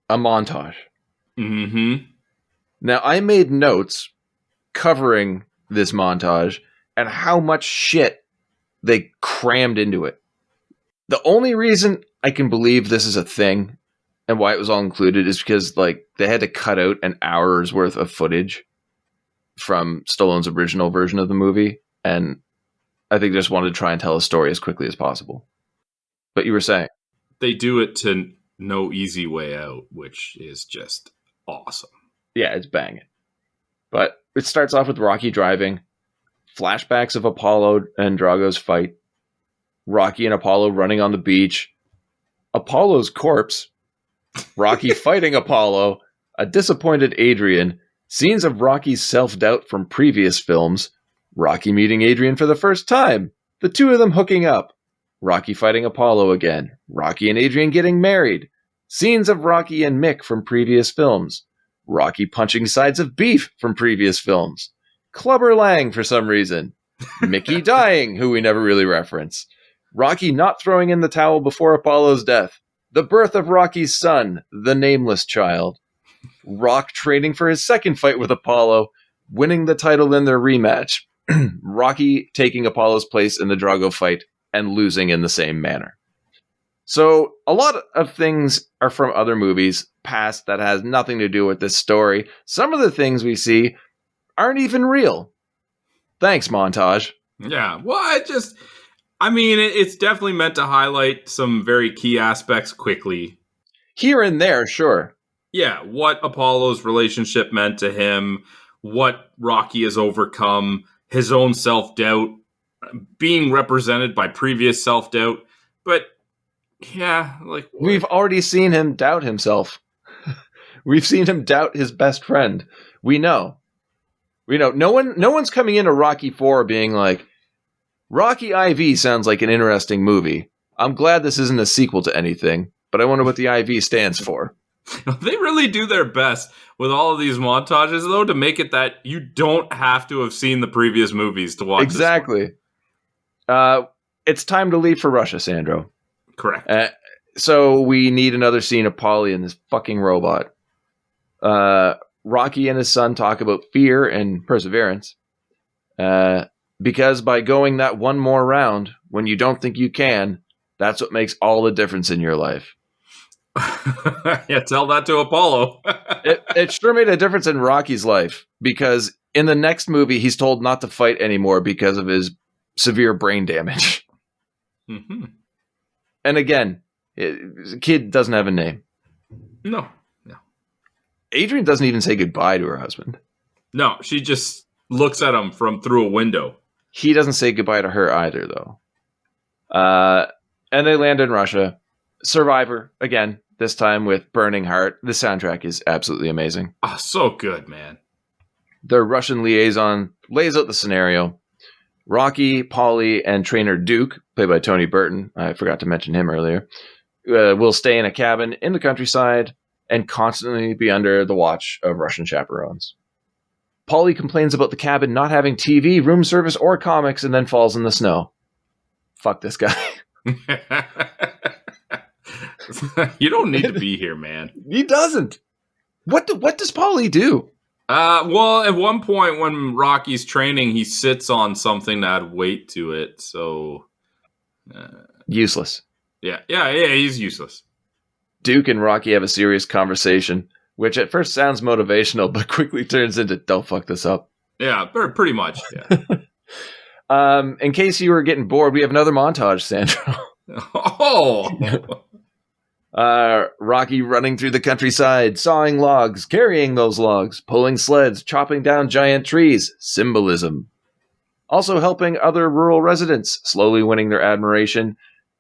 a montage. Mm-hmm. Now, I made notes covering this montage and how much shit they crammed into it. The only reason I can believe this is a thing and why it was all included is because like they had to cut out an hour's worth of footage from Stallone's original version of the movie, and I think they just wanted to try and tell a story as quickly as possible. But you were saying? They do it to No Easy Way Out, which is just awesome. Yeah, it's banging. But it starts off with Rocky driving, flashbacks of Apollo and Drago's fight, Rocky and Apollo running on the beach, Apollo's corpse, Rocky fighting Apollo, a disappointed Adrian, scenes of Rocky's self-doubt from previous films, Rocky meeting Adrian for the first time, the two of them hooking up, Rocky fighting Apollo again, Rocky and Adrian getting married, scenes of Rocky and Mick from previous films, Rocky punching sides of beef from previous films, Clubber Lang for some reason, Mickey dying, who we never really reference, Rocky not throwing in the towel before Apollo's death, the birth of Rocky's son, the nameless child, Rock training for his second fight with Apollo, winning the title in their rematch, Rocky taking Apollo's place in the Drago fight and losing in the same manner. So a lot of things are from other movies past that has nothing to do with this story. Some of the things we see aren't even real. Thanks, montage. Yeah, well, it's definitely meant to highlight some very key aspects quickly. Here and there, sure. Yeah, what Apollo's relationship meant to him, what Rocky has overcome, his own self-doubt, being represented by previous self-doubt. But, yeah, like... We've already seen him doubt himself. We've seen him doubt his best friend. We know. No one's coming into Rocky 4 being like, Rocky IV sounds like an interesting movie. I'm glad this isn't a sequel to anything, but I wonder what the IV stands for. They really do their best with all of these montages, though, to make it that you don't have to have seen the previous movies to watch Exactly. It's time to leave for Russia, Sandro. Correct. So we need another scene of Paulie and this fucking robot. Rocky and his son talk about fear and perseverance. Because by going that one more round when you don't think you can, that's what makes all the difference in your life. Yeah, tell that to Apollo. It sure made a difference in Rocky's life, because in the next movie, he's told not to fight anymore because of his severe brain damage. Mm-hmm. And again, the kid doesn't have a name. No. Adrian doesn't even say goodbye to her husband. No, she just looks at him from through a window. He doesn't say goodbye to her either, though. And they land in Russia. Survivor, again, this time with Burning Heart. The soundtrack is absolutely amazing. Oh, so good, man. The Russian liaison lays out the scenario. Rocky, Paulie, and trainer Duke, played by Tony Burton, I forgot to mention him earlier, will stay in a cabin in the countryside and constantly be under the watch of Russian chaperones. Paulie complains about the cabin not having TV, room service, or comics, and then falls in the snow. Fuck this guy. You don't need to be here, man. He doesn't. What does Paulie do? Well, at one point when Rocky's training, he sits on something to add weight to it. So Useless. Yeah, he's useless. Duke and Rocky have a serious conversation, which at first sounds motivational, but quickly turns into "don't fuck this up." Yeah, pretty much. Yeah. In case you were getting bored, we have another montage, Sandro. Oh. Rocky running through the countryside, sawing logs, carrying those logs, pulling sleds, chopping down giant trees. Symbolism. Also helping other rural residents, slowly winning their admiration,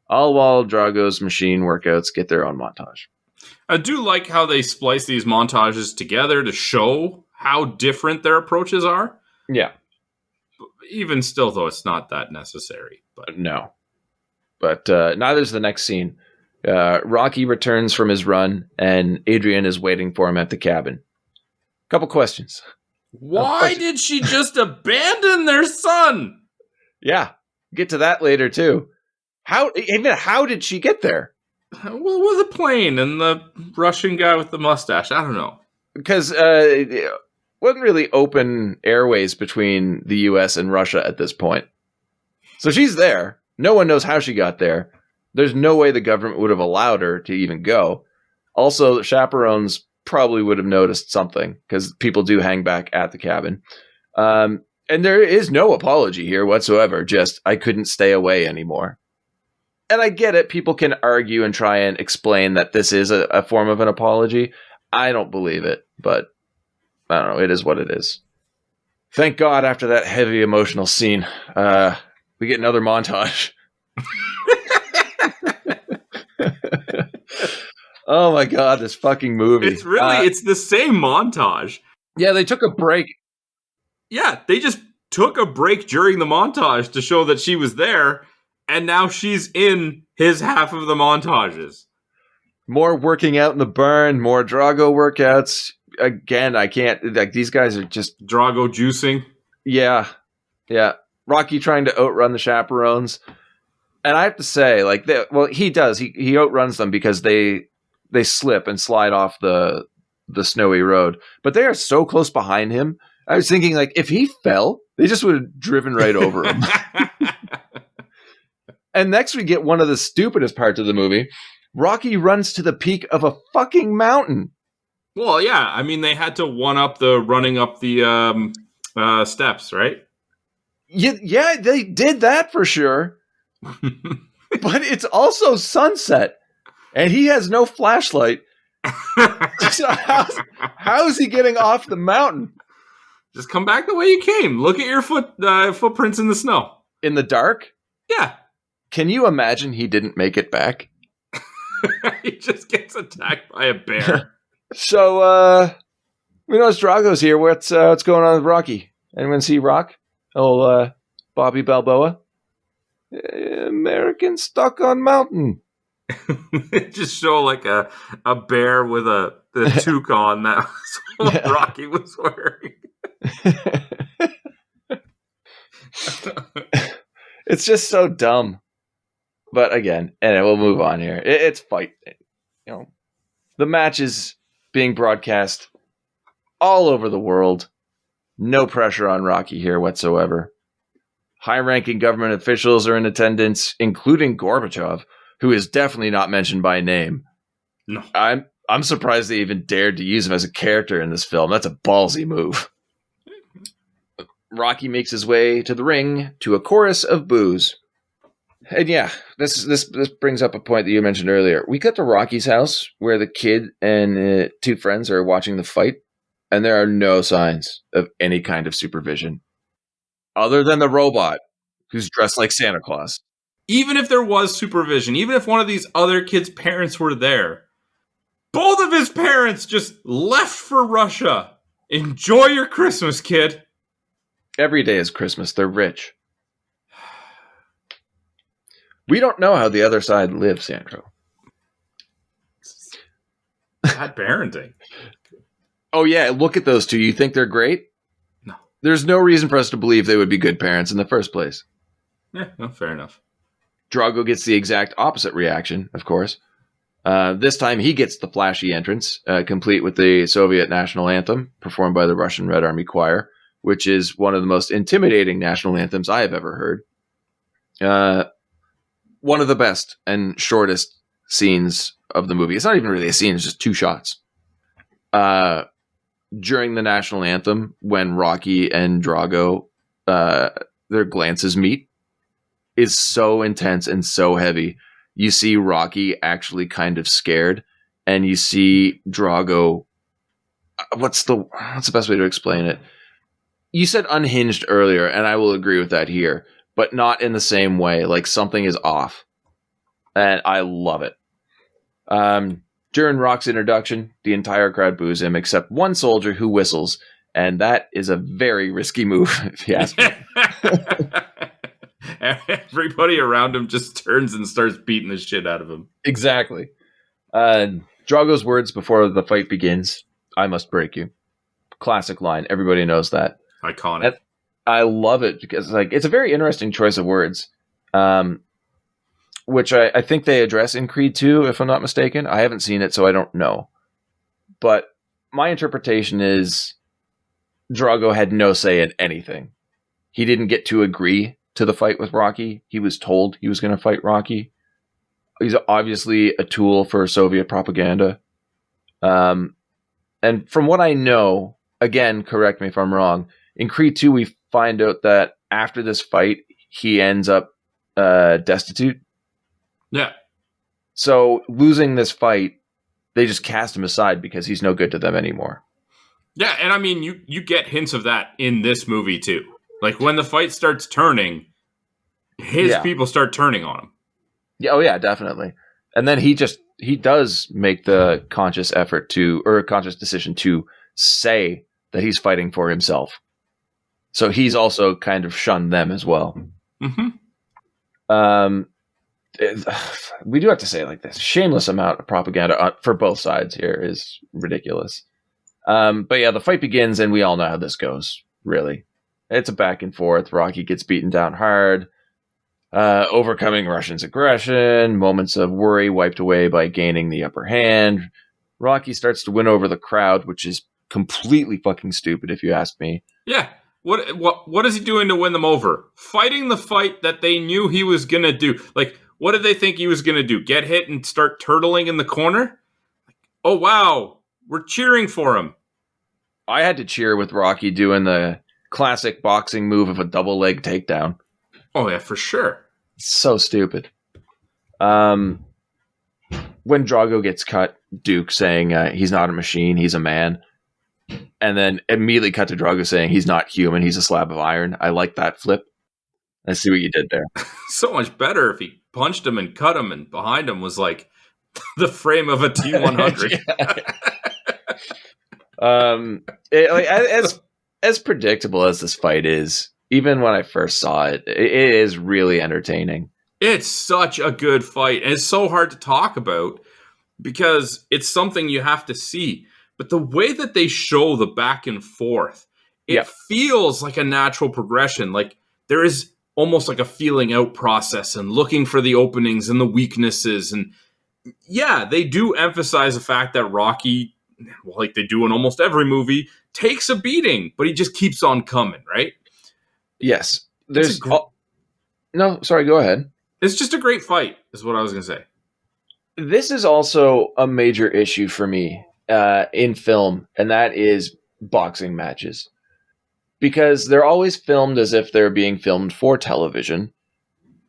all while Drago's machine workouts get their own montage. I do like how they splice these montages together to show how different their approaches are. Yeah. Even still, though, it's not that necessary. But no. But neither's the next scene. Rocky returns from his run, and Adrian is waiting for him at the cabin. Couple questions. Why did she just abandon their son? Yeah, get to that later too. How did she get there? Well, with a plane and the Russian guy with the mustache. I don't know. Because it wasn't really open airways between the U.S. and Russia at this point. So she's there. No one knows how she got there. There's no way the government would have allowed her to even go. Also, the chaperones probably would have noticed something, because people do hang back at the cabin. And there is no apology here whatsoever. Just, I couldn't stay away anymore. And I get it. People can argue and try and explain that this is a form of an apology. I don't believe it, but I don't know. It is what it is. Thank God after that heavy emotional scene, we get another montage. Oh my God, this fucking movie. It's really, it's the same montage. Yeah, they took a break. Yeah, they just took a break during the montage to show that she was there, and now she's in his half of the montages. More working out in the barn, more Drago workouts. Again, I can't, like, these guys are just... Drago juicing. Yeah. Rocky trying to outrun the chaperones. And I have to say, like, he does. He outruns them because they slip and slide off the snowy road. But they are so close behind him. I was thinking, like, if he fell, they just would have driven right over him. And next we get one of the stupidest parts of the movie. Rocky runs to the peak of a fucking mountain. Well, yeah. I mean, they had to one-up the running up the steps, right? Yeah, they did that for sure. But it's also sunset. And he has no flashlight. So how is he getting off the mountain? Just come back the way you came. Look at your footprints in the snow. In the dark? Yeah. Can you imagine he didn't make it back? He just gets attacked by a bear. So, we know Drago's here. What's going on with Rocky? Anyone see Rock? Bobby Balboa? American stuck on mountain. Just show like a bear with a toucan that was what Rocky was wearing. It's just so dumb. But again, and we'll move on here. It's fight. You know, the match is being broadcast all over the world. No pressure on Rocky here whatsoever. High-ranking government officials are in attendance, including Gorbachev, who is definitely not mentioned by name. No. I'm surprised they even dared to use him as a character in this film. That's a ballsy move. Rocky makes his way to the ring to a chorus of boos. And yeah, this brings up a point that you mentioned earlier. We cut to Rocky's house where the kid and two friends are watching the fight, and there are no signs of any kind of supervision. Other than the robot, who's dressed like Santa Claus. Even if there was supervision, even if one of these other kids' parents were there, both of his parents just left for Russia. Enjoy your Christmas, kid. Every day is Christmas. They're rich. We don't know how the other side lives, Sandro. Bad parenting. Oh, yeah. Look at those two. You think they're great? No. There's no reason for us to believe they would be good parents in the first place. Yeah, no, fair enough. Drago gets the exact opposite reaction, of course. This time he gets the flashy entrance, complete with the Soviet national anthem, performed by the Russian Red Army Choir, which is one of the most intimidating national anthems I have ever heard. One of the best and shortest scenes of the movie. It's not even really a scene, it's just two shots. During the national anthem, when Rocky and Drago, their glances meet, is so intense and so heavy. You see Rocky actually kind of scared, and you see Drago. What's the best way to explain it? You said unhinged earlier, and I will agree with that here, but not in the same way. Like something is off, and I love it. During Rock's introduction, the entire crowd boos him except one soldier who whistles, and that is a very risky move, if you ask me. Everybody around him just turns and starts beating the shit out of him. Exactly. Drago's words before the fight begins, "I must break you." Classic line. Everybody knows that. Iconic. I love it because it's a very interesting choice of words, which I think they address in Creed 2, if I'm not mistaken. I haven't seen it, so I don't know. But my interpretation is Drago had no say in anything. He didn't get to agree to the fight with Rocky. He was told he was going to fight Rocky. He's obviously a tool for Soviet propaganda. And from what I know, again, correct me if I'm wrong, in Creed 2, we find out that after this fight, he ends up destitute. Yeah. So losing this fight, they just cast him aside because he's no good to them anymore. Yeah, and I mean, you get hints of that in this movie, too. Like, when the fight starts turning, his people start turning on him. Yeah, oh yeah, definitely. And then he does make the conscious effort or a conscious decision to say that he's fighting for himself. So he's also kind of shunned them as well. Mm-hmm. We do have to say it like this. Shameless amount of propaganda for both sides here is ridiculous. But yeah, the fight begins and we all know how this goes, really. It's a back and forth. Rocky gets beaten down hard. Overcoming Russians' aggression. Moments of worry wiped away by gaining the upper hand. Rocky starts to win over the crowd, which is completely fucking stupid if you ask me. Yeah. What is he doing to win them over? Fighting the fight that they knew he was going to do. Like, what did they think he was going to do? Get hit and start turtling in the corner? Oh, wow. We're cheering for him. I had to cheer with Rocky doing the classic boxing move of a double leg takedown. Oh, yeah, for sure. So stupid. When Drago gets cut, Duke saying he's not a machine, he's a man. And then immediately cut to Drago saying he's not human, he's a slab of iron. I like that flip. I see what you did there. So much better if he punched him and cut him, and behind him was like the frame of a T-100. As predictable as this fight is, even when I first saw it, it is really entertaining. It's such a good fight, and it's so hard to talk about because it's something you have to see. But the way that they show the back and forth, it feels like a natural progression. Like there is almost like a feeling out process and looking for the openings and the weaknesses. And yeah, they do emphasize the fact that Rocky, like they do in almost every movie, takes a beating, but he just keeps on coming, right? Yes. No, sorry, go ahead. It's just a great fight, is what I was going to say. This is also a major issue for me in film, and that is boxing matches. Because they're always filmed as if they're being filmed for television,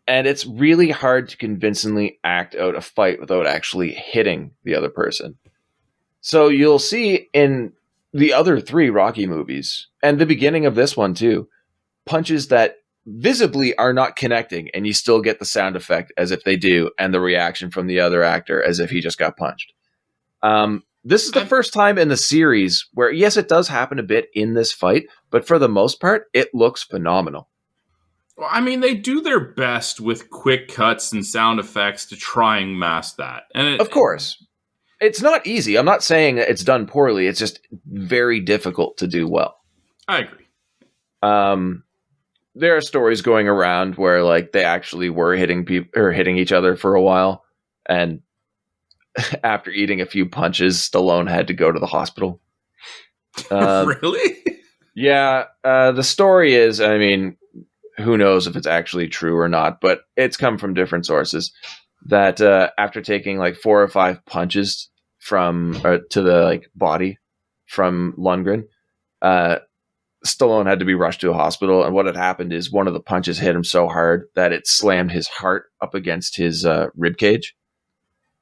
and it's really hard to convincingly act out a fight without actually hitting the other person. So you'll see in the other 3 Rocky movies, and the beginning of this one too, punches that visibly are not connecting, and you still get the sound effect as if they do, and the reaction from the other actor as if he just got punched. This is the first time in the series where, yes, it does happen a bit in this fight, but for the most part, it looks phenomenal. Well, I mean, they do their best with quick cuts and sound effects to try and mask that. And of course. It's not easy. I'm not saying that it's done poorly. It's just very difficult to do well. I agree. There are stories going around where like they actually were hitting each other for a while, and after eating a few punches, Stallone had to go to the hospital. Really? Yeah. The story is, I mean, who knows if it's actually true or not, but it's come from different sources that after taking like 4 or 5 punches to the like body from Lundgren, Stallone had to be rushed to a hospital, and what had happened is one of the punches hit him so hard that it slammed his heart up against his rib cage,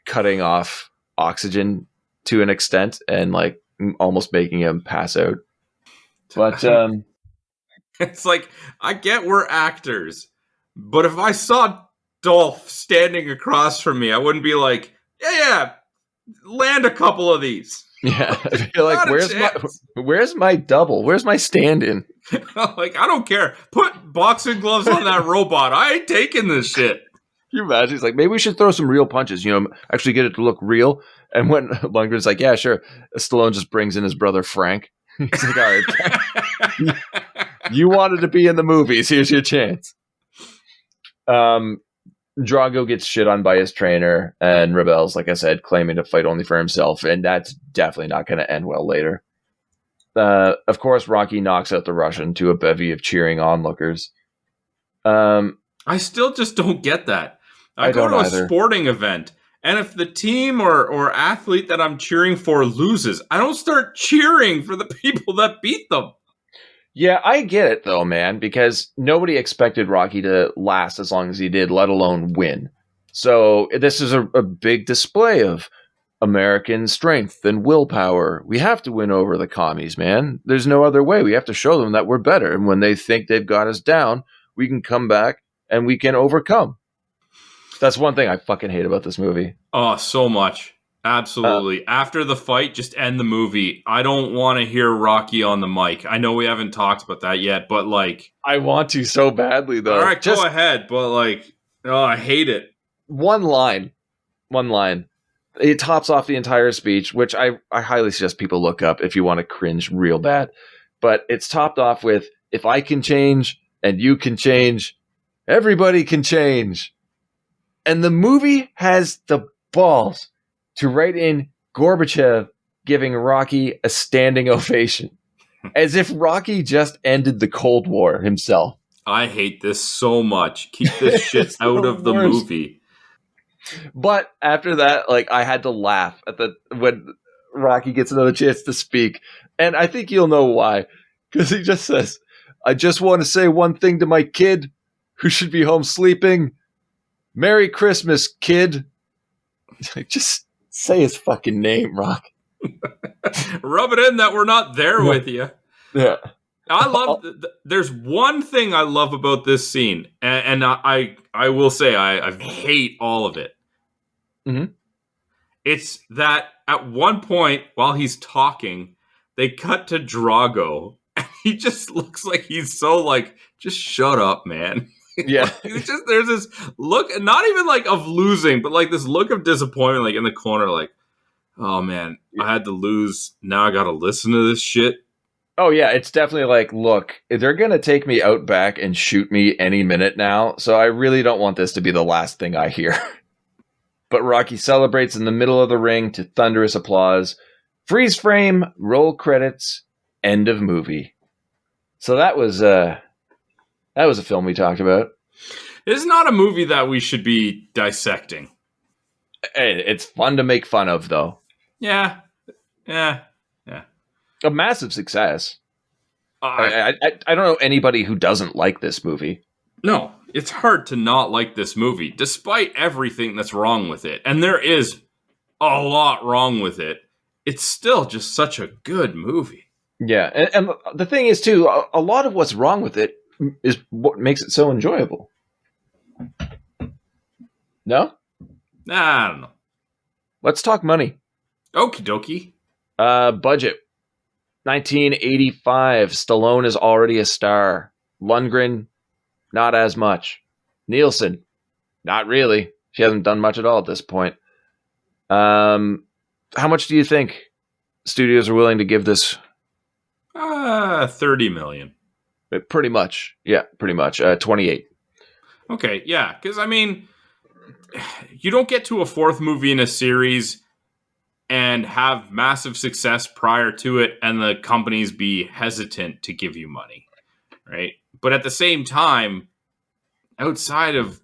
cutting off oxygen to an extent and like almost making him pass out. But it's like, I get we're actors, but if I saw Dolph standing across from me, I wouldn't be like, yeah, land a couple of these. Yeah, I feel like where's my double? Where's my stand-in? Like, I don't care. Put boxing gloves on that robot. I ain't taking this shit. Can you imagine? He's like, maybe we should throw some real punches. Actually get it to look real. And when Lundgren's like, yeah, sure. Stallone just brings in his brother Frank. He's like, all right, you wanted to be in the movies. Here's your chance. Drago gets shit on by his trainer, and rebels, like I said, claiming to fight only for himself, and that's definitely not going to end well later. Of course, Rocky knocks out the Russian to a bevy of cheering onlookers. I still just don't get that. I go to a sporting event, and if the team or athlete that I'm cheering for loses, I don't start cheering for the people that beat them. Yeah, I get it, though, man, because nobody expected Rocky to last as long as he did, let alone win. So this is a big display of American strength and willpower. We have to win over the commies, man. There's no other way. We have to show them that we're better. And when they think they've got us down, we can come back and we can overcome. That's one thing I fucking hate about this movie. Oh, so much. Absolutely. After the fight, just end the movie. I don't want to hear Rocky on the mic. I know we haven't talked about that yet, but like... I want to so badly, though. All right, go ahead, but like... Oh, I hate it. One line. It tops off the entire speech, which I highly suggest people look up if you want to cringe real bad. But it's topped off with, if I can change and you can change, everybody can change. And the movie has the balls to write in Gorbachev giving Rocky a standing ovation, as if Rocky just ended the Cold War himself. I hate this so much. Keep this shit out of the movie. But after that, like, I had to laugh when Rocky gets another chance to speak, and I think you'll know why, because he just says, "I just want to say one thing to my kid, who should be home sleeping. Merry Christmas, kid." Just say his fucking name, Rock. Rub it in that we're not there with you. Yeah. I love. There's one thing I love about this scene, and I will say I hate all of it. Mm-hmm. It's that at one point while he's talking, they cut to Drago, and he just looks like he's so like, just shut up, man. Yeah. It's just, there's this look, not even like of losing, but like this look of disappointment, like in the corner, like, oh man, I had to lose. Now I got to listen to this shit. Oh yeah, it's definitely like, look, they're going to take me out back and shoot me any minute now, so I really don't want this to be the last thing I hear. But Rocky celebrates in the middle of the ring to thunderous applause. Freeze frame, roll credits, end of movie. So that was a film we talked about. It's not a movie that we should be dissecting. It's fun to make fun of, though. Yeah. A massive success. I I don't know anybody who doesn't like this movie. No, it's hard to not like this movie, despite everything that's wrong with it. And there is a lot wrong with it. It's still just such a good movie. Yeah, and the thing is, too, a lot of what's wrong with it is what makes it so enjoyable. No? Nah, I don't know. Let's talk money. Okie dokie. Budget. 1985. Stallone is already a star. Lundgren, not as much. Nielsen, not really. She hasn't done much at all at this point. How much do you think studios are willing to give this? 30 million. Pretty much. Yeah, pretty much. 28. Okay, yeah, because I mean, you don't get to a fourth movie in a series and have massive success prior to it and the companies be hesitant to give you money, right? But at the same time, outside of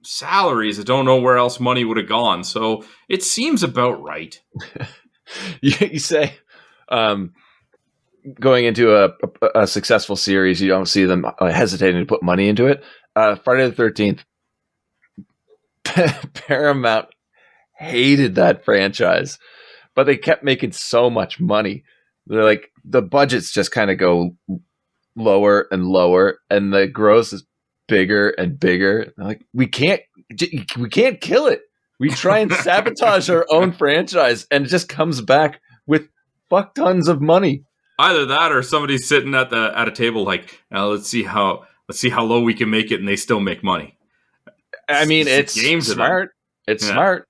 salaries, I don't know where else money would have gone. So it seems about right. You say, going into a successful series, you don't see them hesitating to put money into it. Friday the 13th, Paramount hated that franchise, but they kept making so much money. They're like, the budgets just kind of go lower and lower, and the gross is bigger and bigger. They're like, we can't kill it. We try and sabotage our own franchise, and it just comes back with fuck tons of money. Either that, or somebody's sitting at a table like, let's see how low we can make it, and they still make money. I mean, it's smart. It's smart.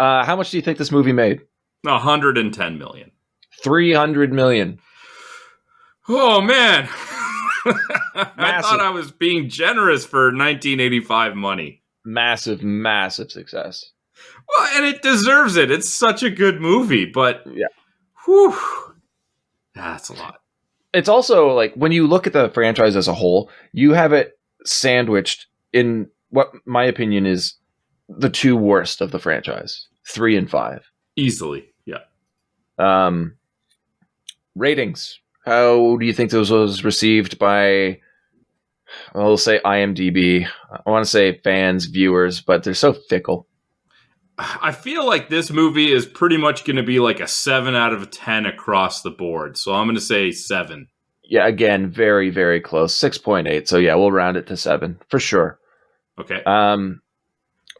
How much do you think this movie made? 110 million. 300 million. Oh man. I thought I was being generous for 1985 money. Massive success. Well, and it deserves it. It's such a good movie, but yeah. Whew. That's a lot. It's also like, when you look at the franchise as a whole, you have it sandwiched in what my opinion is the two worst of the franchise, 3 and 5. Easily, yeah. Ratings. How do you think those was received by, I'll say IMDb. I want to say fans, viewers, but they're so fickle. I feel like this movie is pretty much going to be like a 7 out of 10 across the board. So I'm going to say 7. Yeah, again, very, very close. 6.8. So yeah, we'll round it to 7 for sure. Okay.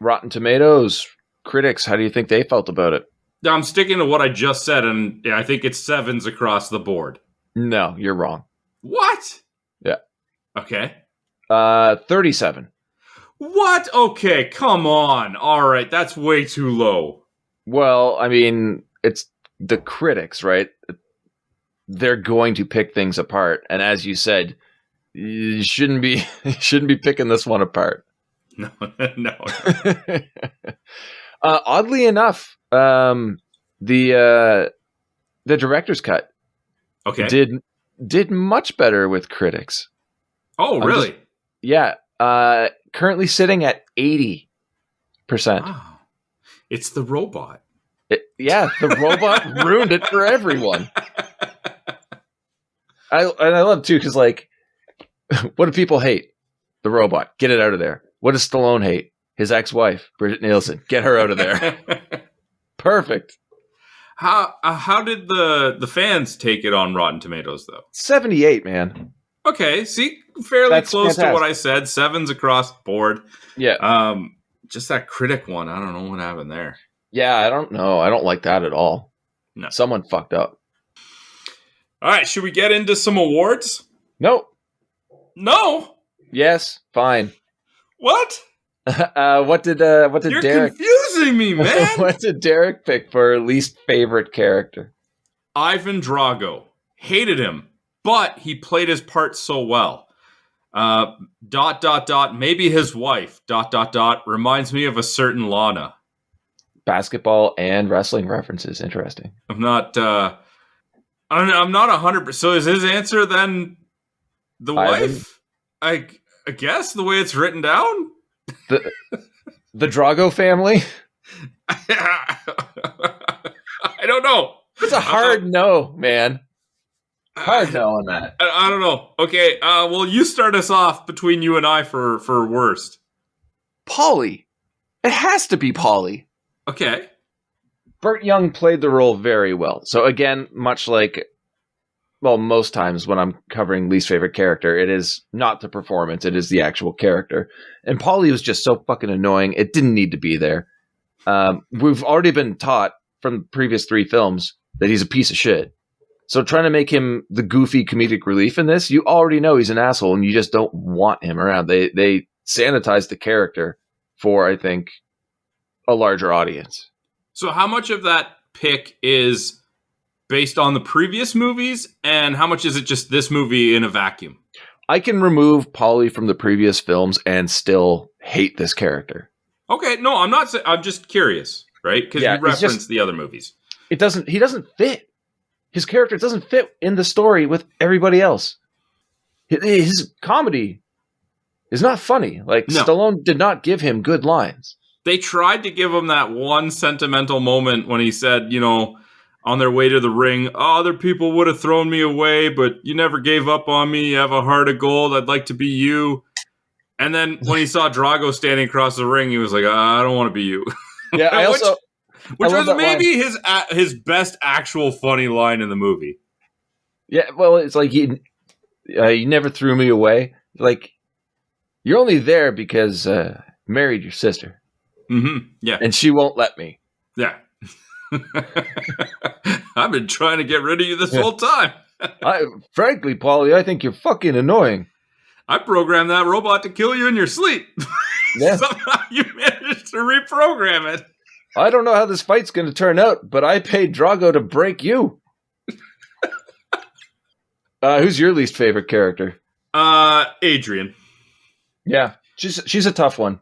Rotten Tomatoes, critics, how do you think they felt about it? I'm sticking to what I just said, and I think it's 7s across the board. No, you're wrong. What? Yeah. Okay. 37. What? Okay, come on. All right, that's way too low. Well, I mean, it's the critics, right? They're going to pick things apart, and as you said, you shouldn't be picking this one apart. No. Oddly enough, the director's cut, okay, did much better with critics. Oh, really? Yeah. Currently sitting at 80%. Wow. It's the robot. The robot ruined it for everyone. I love too, because like, what do people hate? The robot. Get it out of there. What does Stallone hate? His ex-wife, Bridget Nielsen. Get her out of there. Perfect. How did the fans take it on Rotten Tomatoes though? 78, man. Okay, see, fairly That's close fantastic. to what I said. 7s across the board. Yeah. Just that critic one. I don't know what happened there. Yeah, I don't know. I don't like that at all. No. Someone fucked up. All right, should we get into some awards? Nope. No. Yes, fine. What? What did You're Derek? confusing me, man. What did Derek pick for least favorite character? Ivan Drago. Hated him, but he played his part so well. ... Maybe his wife ... reminds me of a certain Lana. Basketball and wrestling references. Interesting. I'm not 100%. So is his answer then the Ivan? wife? I guess the way it's written down. The Drago family. I don't know. It's a hard no, man. Hard no on that. I don't know. Okay, well, you start us off between you and I for worst. Paulie. It has to be Paulie. Okay. Burt Young played the role very well. So again, much like, well, most times when I'm covering least favorite character, it is not the performance, it is the actual character. And Paulie was just so fucking annoying. It didn't need to be there. We've already been taught from the previous 3 films that he's a piece of shit. So trying to make him the goofy comedic relief in this, you already know he's an asshole and you just don't want him around. They sanitized the character for, I think, a larger audience. So how much of that pick is based on the previous movies, and how much is it just this movie in a vacuum? I can remove Paulie from the previous films and still hate this character. Okay, no, I'm not. I'm just curious, right? Because you referenced the other movies. He doesn't fit. His character doesn't fit in the story with everybody else. His comedy is not funny. Like, no. Stallone did not give him good lines. They tried to give him that one sentimental moment when he said, you know, on their way to the ring, oh, other people would have thrown me away, but you never gave up on me. You have a heart of gold. I'd like to be you. And then when he saw Drago standing across the ring, he was like, I don't want to be you. Yeah, which was maybe his best actual funny line in the movie. Yeah, well, it's like, you never threw me away. Like, you're only there because I married your sister. Mm-hmm. Yeah. And she won't let me. Yeah. I've been trying to get rid of you this whole time. Frankly, Paulie, I think you're fucking annoying. I programmed that robot to kill you in your sleep. Yeah. Somehow you managed to reprogram it. I don't know how this fight's going to turn out, but I paid Drago to break you. Who's your least favorite character? Adrian. Yeah, she's a tough one.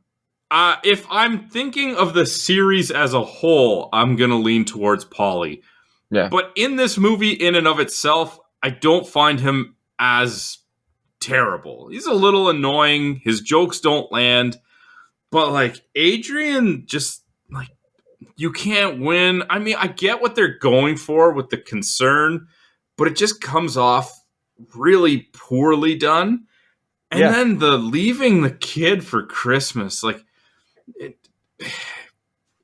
If I'm thinking of the series as a whole, I'm going to lean towards Paulie. Yeah. But in this movie, in and of itself, I don't find him as terrible. He's a little annoying. His jokes don't land. But, like, Adrian just, like, you can't win. I mean, I get what they're going for with the concern, but it just comes off really poorly done. And then the leaving the kid for Christmas, like,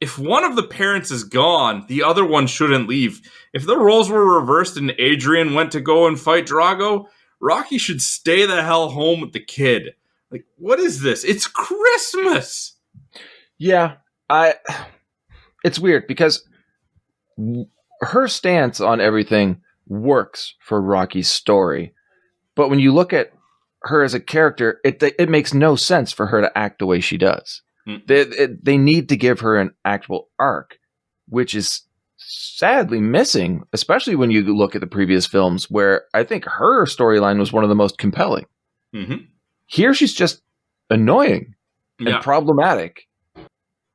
if one of the parents is gone, the other one shouldn't leave. If the roles were reversed and Adrian went to go and fight Drago, Rocky should stay the hell home with the kid. Like, what is this? It's Christmas. Yeah, it's weird because her stance on everything works for Rocky's story. But when you look at her as a character, it makes no sense for her to act the way she does. They need to give her an actual arc, which is sadly missing, especially when you look at the previous films where I think her storyline was one of the most compelling. Mm-hmm. Here she's just annoying and problematic.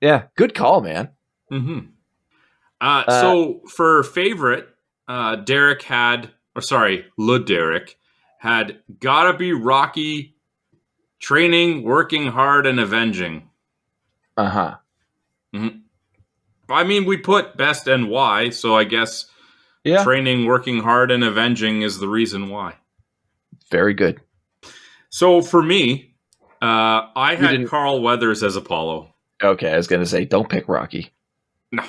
Yeah, good call, man. Mm-hmm. So for favorite, Derek had gotta be Rocky, training, working hard, and avenging. Uh-huh. Mm-hmm. I mean, we put best and why, so I guess training, working hard, and avenging is the reason why. Very good. So for me, I had Carl Weathers as Apollo. Okay, I was going to say, don't pick Rocky. No.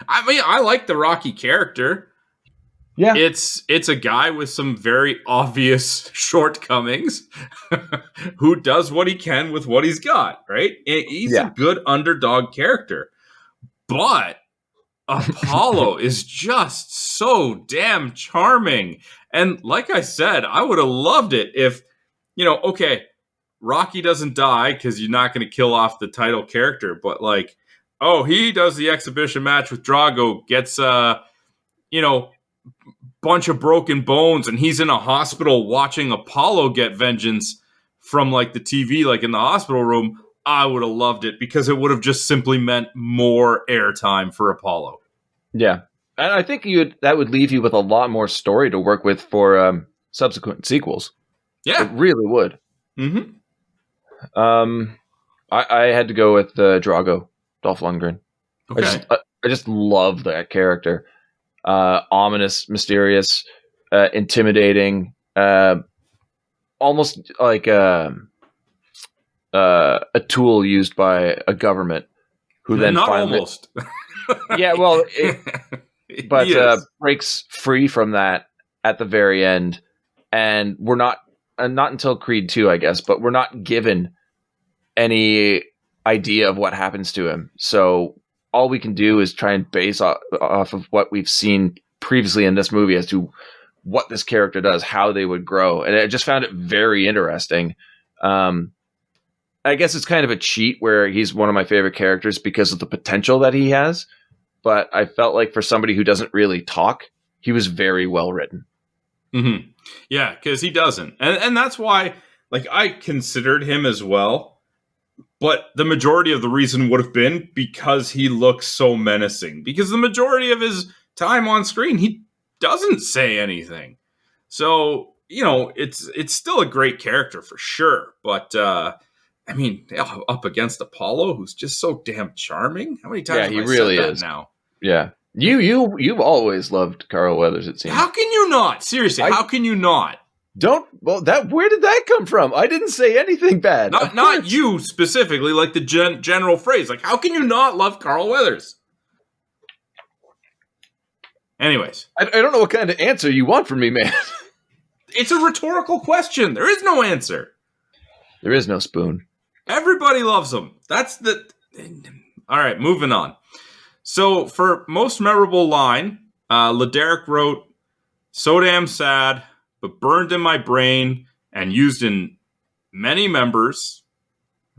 I mean, I like the Rocky character. Yeah. It's a guy with some very obvious shortcomings who does what he can with what he's got, right? He's a good underdog character. But Apollo is just so damn charming. And like I said, I would have loved it if, Rocky doesn't die because you're not going to kill off the title character, but like, oh, he does the exhibition match with Drago, gets bunch of broken bones, and he's in a hospital watching Apollo get vengeance from like the TV, like in the hospital room. I would have loved it because it would have just simply meant more airtime for Apollo. Yeah. And I think that would leave you with a lot more story to work with for subsequent sequels. Yeah. It really would. Mm-hmm. I had to go with Drago, Dolph Lundgren. Okay. I just love that character. Ominous, mysterious, intimidating, almost like a tool used by a government who then not finally... almost. Yeah, well, but breaks free from that at the very end, and we're not until Creed 2, I guess, but we're not given any idea of what happens to him. So all we can do is try and base off of what we've seen previously in this movie as to what this character does, how they would grow, and I just found it very interesting. I guess it's kind of a cheat where he's one of my favorite characters because of the potential that he has. But I felt like for somebody who doesn't really talk, he was very well written. Mm-hmm. Yeah, because he doesn't. And that's why, like, I considered him as well. But the majority of the reason would have been because he looks so menacing. Because the majority of his time on screen, he doesn't say anything. So, it's still a great character for sure. But, I mean, up against Apollo, who's just so damn charming. How many times have he I really said that is now? Yeah. You've always loved Carl Weathers, it seems. How can you not? Seriously, how can you not? Where did that come from? I didn't say anything bad. Not you specifically, like the general phrase. Like, how can you not love Carl Weathers? Anyways. I don't know what kind of answer you want from me, man. It's a rhetorical question. There is no answer. There is no spoon. Everybody loves him. That's the... All right, moving on. So, for most memorable line, Lederick wrote, "So damn sad, but burned in my brain and used in many members."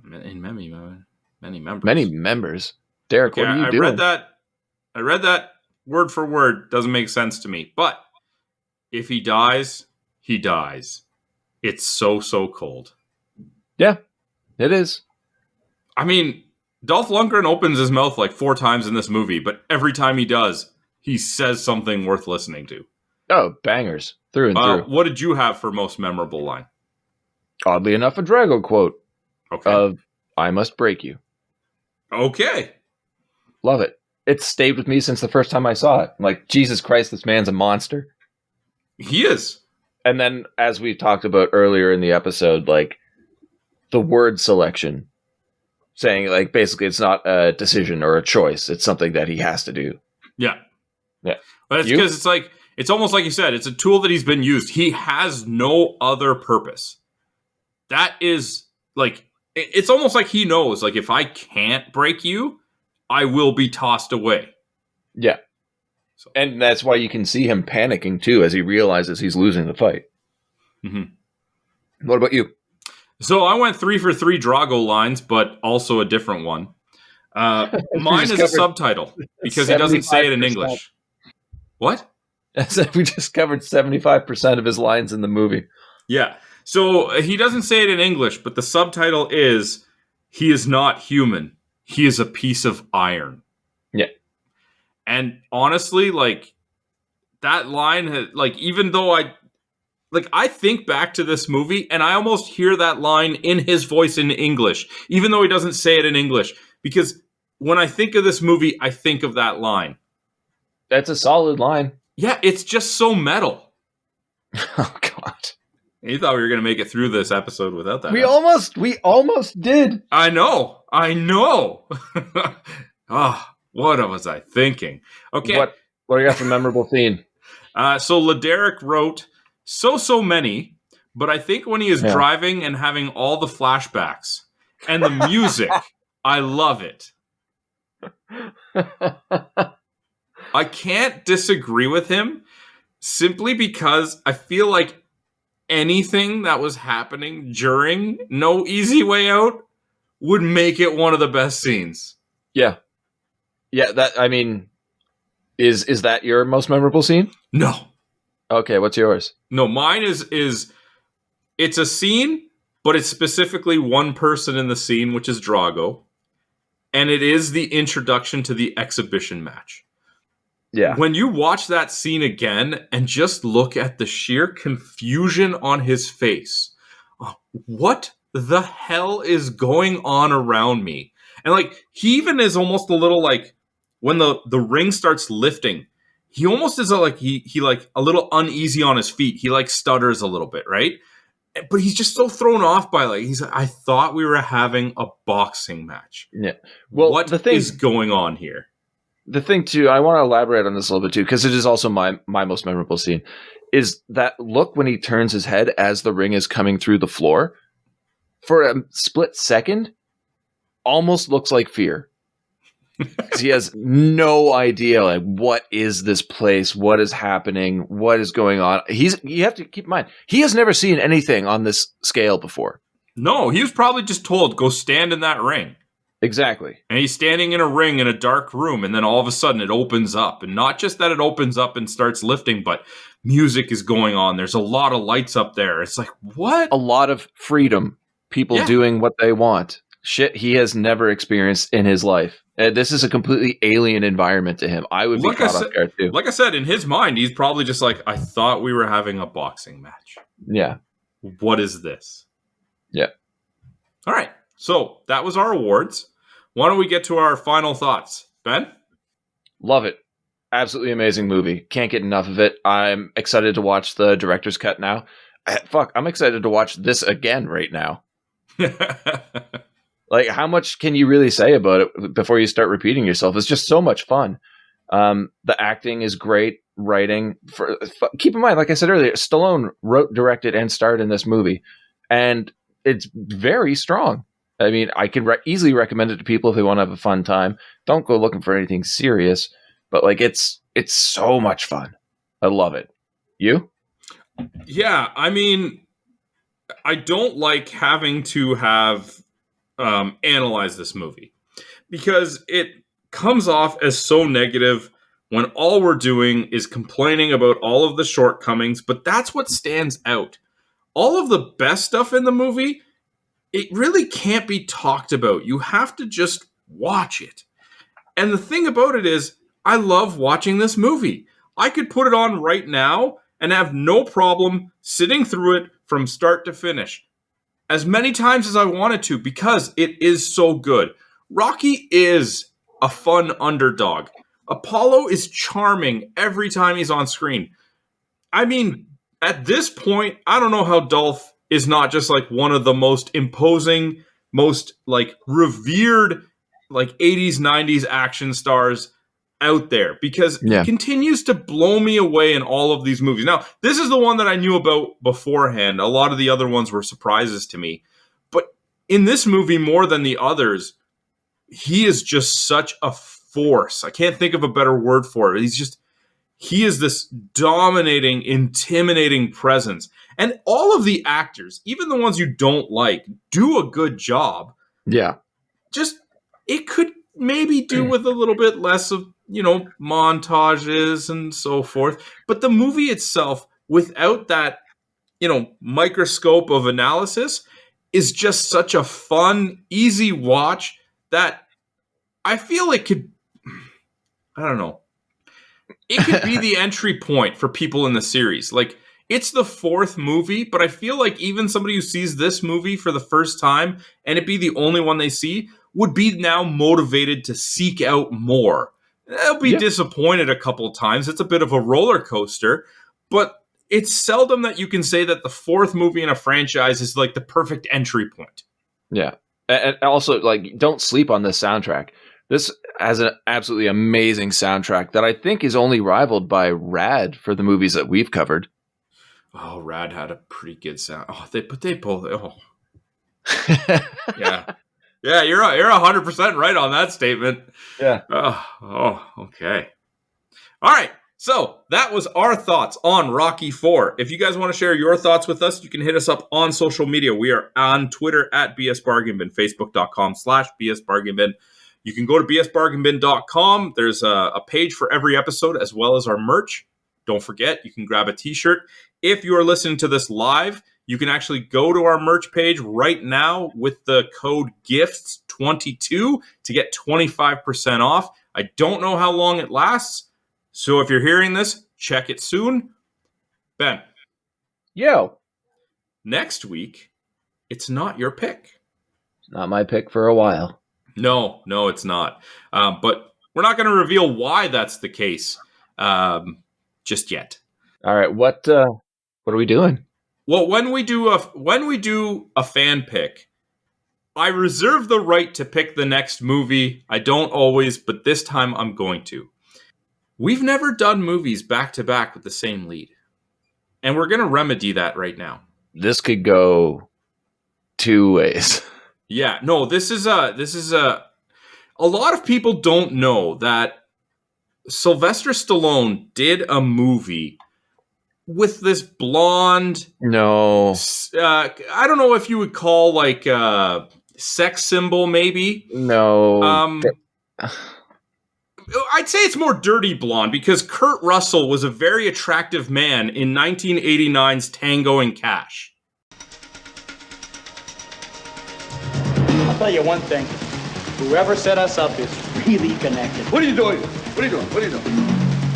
In many members. Many members? Derek, what are you doing? I read that word for word. Doesn't make sense to me. But if he dies, he dies. It's so cold. Yeah, it is. I mean, Dolph Lundgren opens his mouth like 4 times in this movie, but every time he does, he says something worth listening to. Oh, bangers. Through and through. What did you have for most memorable line? Oddly enough, a Drago quote of, "I must break you." Okay. Love it. It's stayed with me since the first time I saw it. I'm like, Jesus Christ, this man's a monster. He is. And then, as we talked about earlier in the episode, like, the word selection, saying, like, basically it's not a decision or a choice. It's something that he has to do. Yeah. Yeah. But it's because it's like, it's almost like you said, it's a tool that he's been used. He has no other purpose. That is, like, it's almost like he knows, like, if I can't break you, I will be tossed away. Yeah. So. And that's why you can see him panicking, too, as he realizes he's losing the fight. Mm-hmm. What about you? So I went 3 for 3 Drago lines, but also a different one. Mine is a subtitle because he doesn't say it in English. What? I said we just covered 75% of his lines in the movie. Yeah. So he doesn't say it in English, but the subtitle is, "He is not human. He is a piece of iron." Yeah. And honestly, like, that line, like, even though I think back to this movie and I almost hear that line in his voice in English, even though he doesn't say it in English, because when I think of this movie, I think of that line. That's a solid line. Yeah, it's just so metal. Oh, God. You thought we were going to make it through this episode without that. We almost did. I know. What was I thinking? Okay. What do you got for memorable theme? So Lederick wrote, so many, but I think when he is driving and having all the flashbacks and the music, I love it. I can't disagree with him simply because I feel like anything that was happening during No Easy Way Out would make it one of the best scenes. Yeah. Yeah, that, I mean, is that your most memorable scene? No. Okay, what's yours? No, mine is it's a scene, but it's specifically one person in the scene, which is Drago. And it is the introduction to the exhibition match. Yeah. When you watch that scene again and just look at the sheer confusion on his face, what the hell is going on around me? And like, he even is almost a little like, when the ring starts lifting, he almost is he like a little uneasy on his feet. He like stutters a little bit, right? But he's just so thrown off by he's like, I thought we were having a boxing match. Yeah. Well, what is going on here? The thing too, I want to elaborate on this a little bit too, because it is also my most memorable scene, is that look when he turns his head as the ring is coming through the floor. For a split second, almost looks like fear. Because he has no idea, like, what is this place? What is happening? What is going on? You have to keep in mind, he has never seen anything on this scale before. No, he was probably just told, go stand in that ring. Exactly. And he's standing in a ring in a dark room, and then all of a sudden it opens up. And not just that it opens up and starts lifting, but music is going on. There's a lot of lights up there. It's like, what? A lot of freedom. People doing what they want. Shit he has never experienced in his life. This is a completely alien environment to him. I would be caught off guard too. Like I said, in his mind, he's probably just like, I thought we were having a boxing match. Yeah. What is this? Yeah. All right. So that was our awards. Why don't we get to our final thoughts? Ben? Love it. Absolutely amazing movie. Can't get enough of it. I'm excited to watch the director's cut now. I'm excited to watch this again right now. Like, how much can you really say about it before you start repeating yourself? It's just so much fun. The acting is great. Writing. Keep in mind, like I said earlier, Stallone wrote, directed, and starred in this movie. And it's very strong. I mean, I can easily recommend it to people if they want to have a fun time. Don't go looking for anything serious. But, like, it's so much fun. I love it. You? Yeah, I mean, I don't like having to have analyze this movie because it comes off as so negative when all we're doing is complaining about all of the shortcomings, but that's what stands out. All of the best stuff in the movie, it really can't be talked about. You have to just watch it. And the thing about it is, I love watching this movie. I could put it on right now and have no problem sitting through it from start to finish as many times as I wanted to because it is so good. Rocky is a fun underdog. Apollo is charming every time he's on screen. I mean, at this point, I don't know how Dolph is not just like one of the most imposing, most like revered like 80s, 90s action stars out there because he continues to blow me away in all of these movies. Now, this is the one that I knew about beforehand. A lot of the other ones were surprises to me. But in this movie, more than the others, he is just such a force. I can't think of a better word for it. He is this dominating, intimidating presence. And all of the actors, even the ones you don't like, do a good job. Yeah. Just, it could maybe do with a little bit less of, montages and so forth. But the movie itself, without that, microscope of analysis, is just such a fun, easy watch that I feel it could, I don't know, it could be the entry point for people in the series. Like, it's the fourth movie, but I feel like even somebody who sees this movie for the first time and it be the only one they see would be now motivated to seek out more. They'll be disappointed a couple times. It's a bit of a roller coaster, but it's seldom that you can say that the fourth movie in a franchise is like the perfect entry point. Yeah. And also, like, don't sleep on this soundtrack. This has an absolutely amazing soundtrack that I think is only rivaled by Rad for the movies that we've covered. Oh, Rad had a pretty good sound. Oh, they both. Oh, yeah. Yeah, you're 100% right on that statement. Yeah. Oh, okay. All right. So that was our thoughts on Rocky 4. If you guys want to share your thoughts with us, you can hit us up on social media. We are on Twitter at BSBargainBin, Facebook.com/BSBargainBin. You can go to BSBargainBin.com. There's a page for every episode as well as our merch. Don't forget, you can grab a t-shirt. If you are listening to this live, you can actually go to our merch page right now with the code GIFTS22 to get 25% off. I don't know how long it lasts. So if you're hearing this, check it soon. Ben. Yo. Next week, it's not your pick. It's not my pick for a while. No, it's not. But we're not going to reveal why that's the case just yet. All right, what are we doing? Well, when we do a fan pick, I reserve the right to pick the next movie. I don't always, but this time I'm going to. We've never done movies back to back with the same lead. And we're going to remedy that right now. This could go two ways. Yeah, no, this is a lot of people don't know that Sylvester Stallone did a movie with this blonde. No. I don't know if you would call like a sex symbol, maybe. No. I'd say it's more dirty blonde because Kurt Russell was a very attractive man in 1989's Tango and Cash. I'll tell you one thing. Whoever set us up is really connected. What are you doing? What are you doing?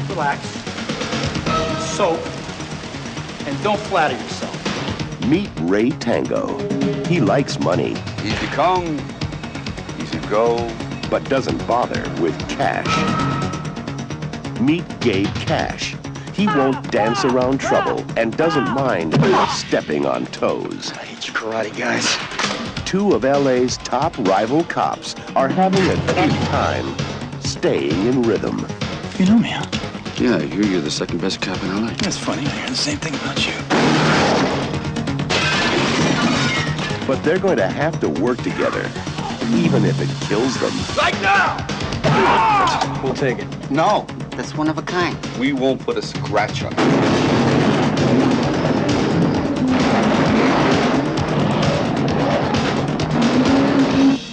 Relax. Soak. And don't flatter yourself. Meet Ray Tango. He likes money. Easy come, easy go. But doesn't bother with cash. Meet Gabe Cash. He won't dance around trouble and doesn't mind stepping on toes. I hate you karate guys. Two of LA's top rival cops are having a tough time staying in rhythm. You know me, huh? Yeah, I hear you're the second best cop in LA. That's funny. I hear the same thing about you. But they're going to have to work together, even if it kills them. Like now! We'll take it. No, that's one of a kind. We won't put a scratch on it.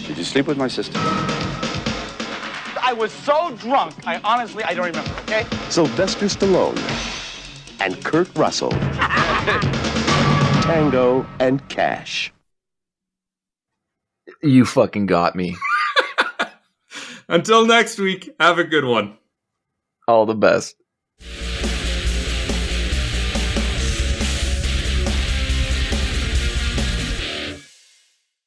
Did you sleep with my sister? I was so drunk, I don't remember, okay? Sylvester Stallone and Kurt Russell. Tango and Cash. You fucking got me. Until next week, have a good one. All the best.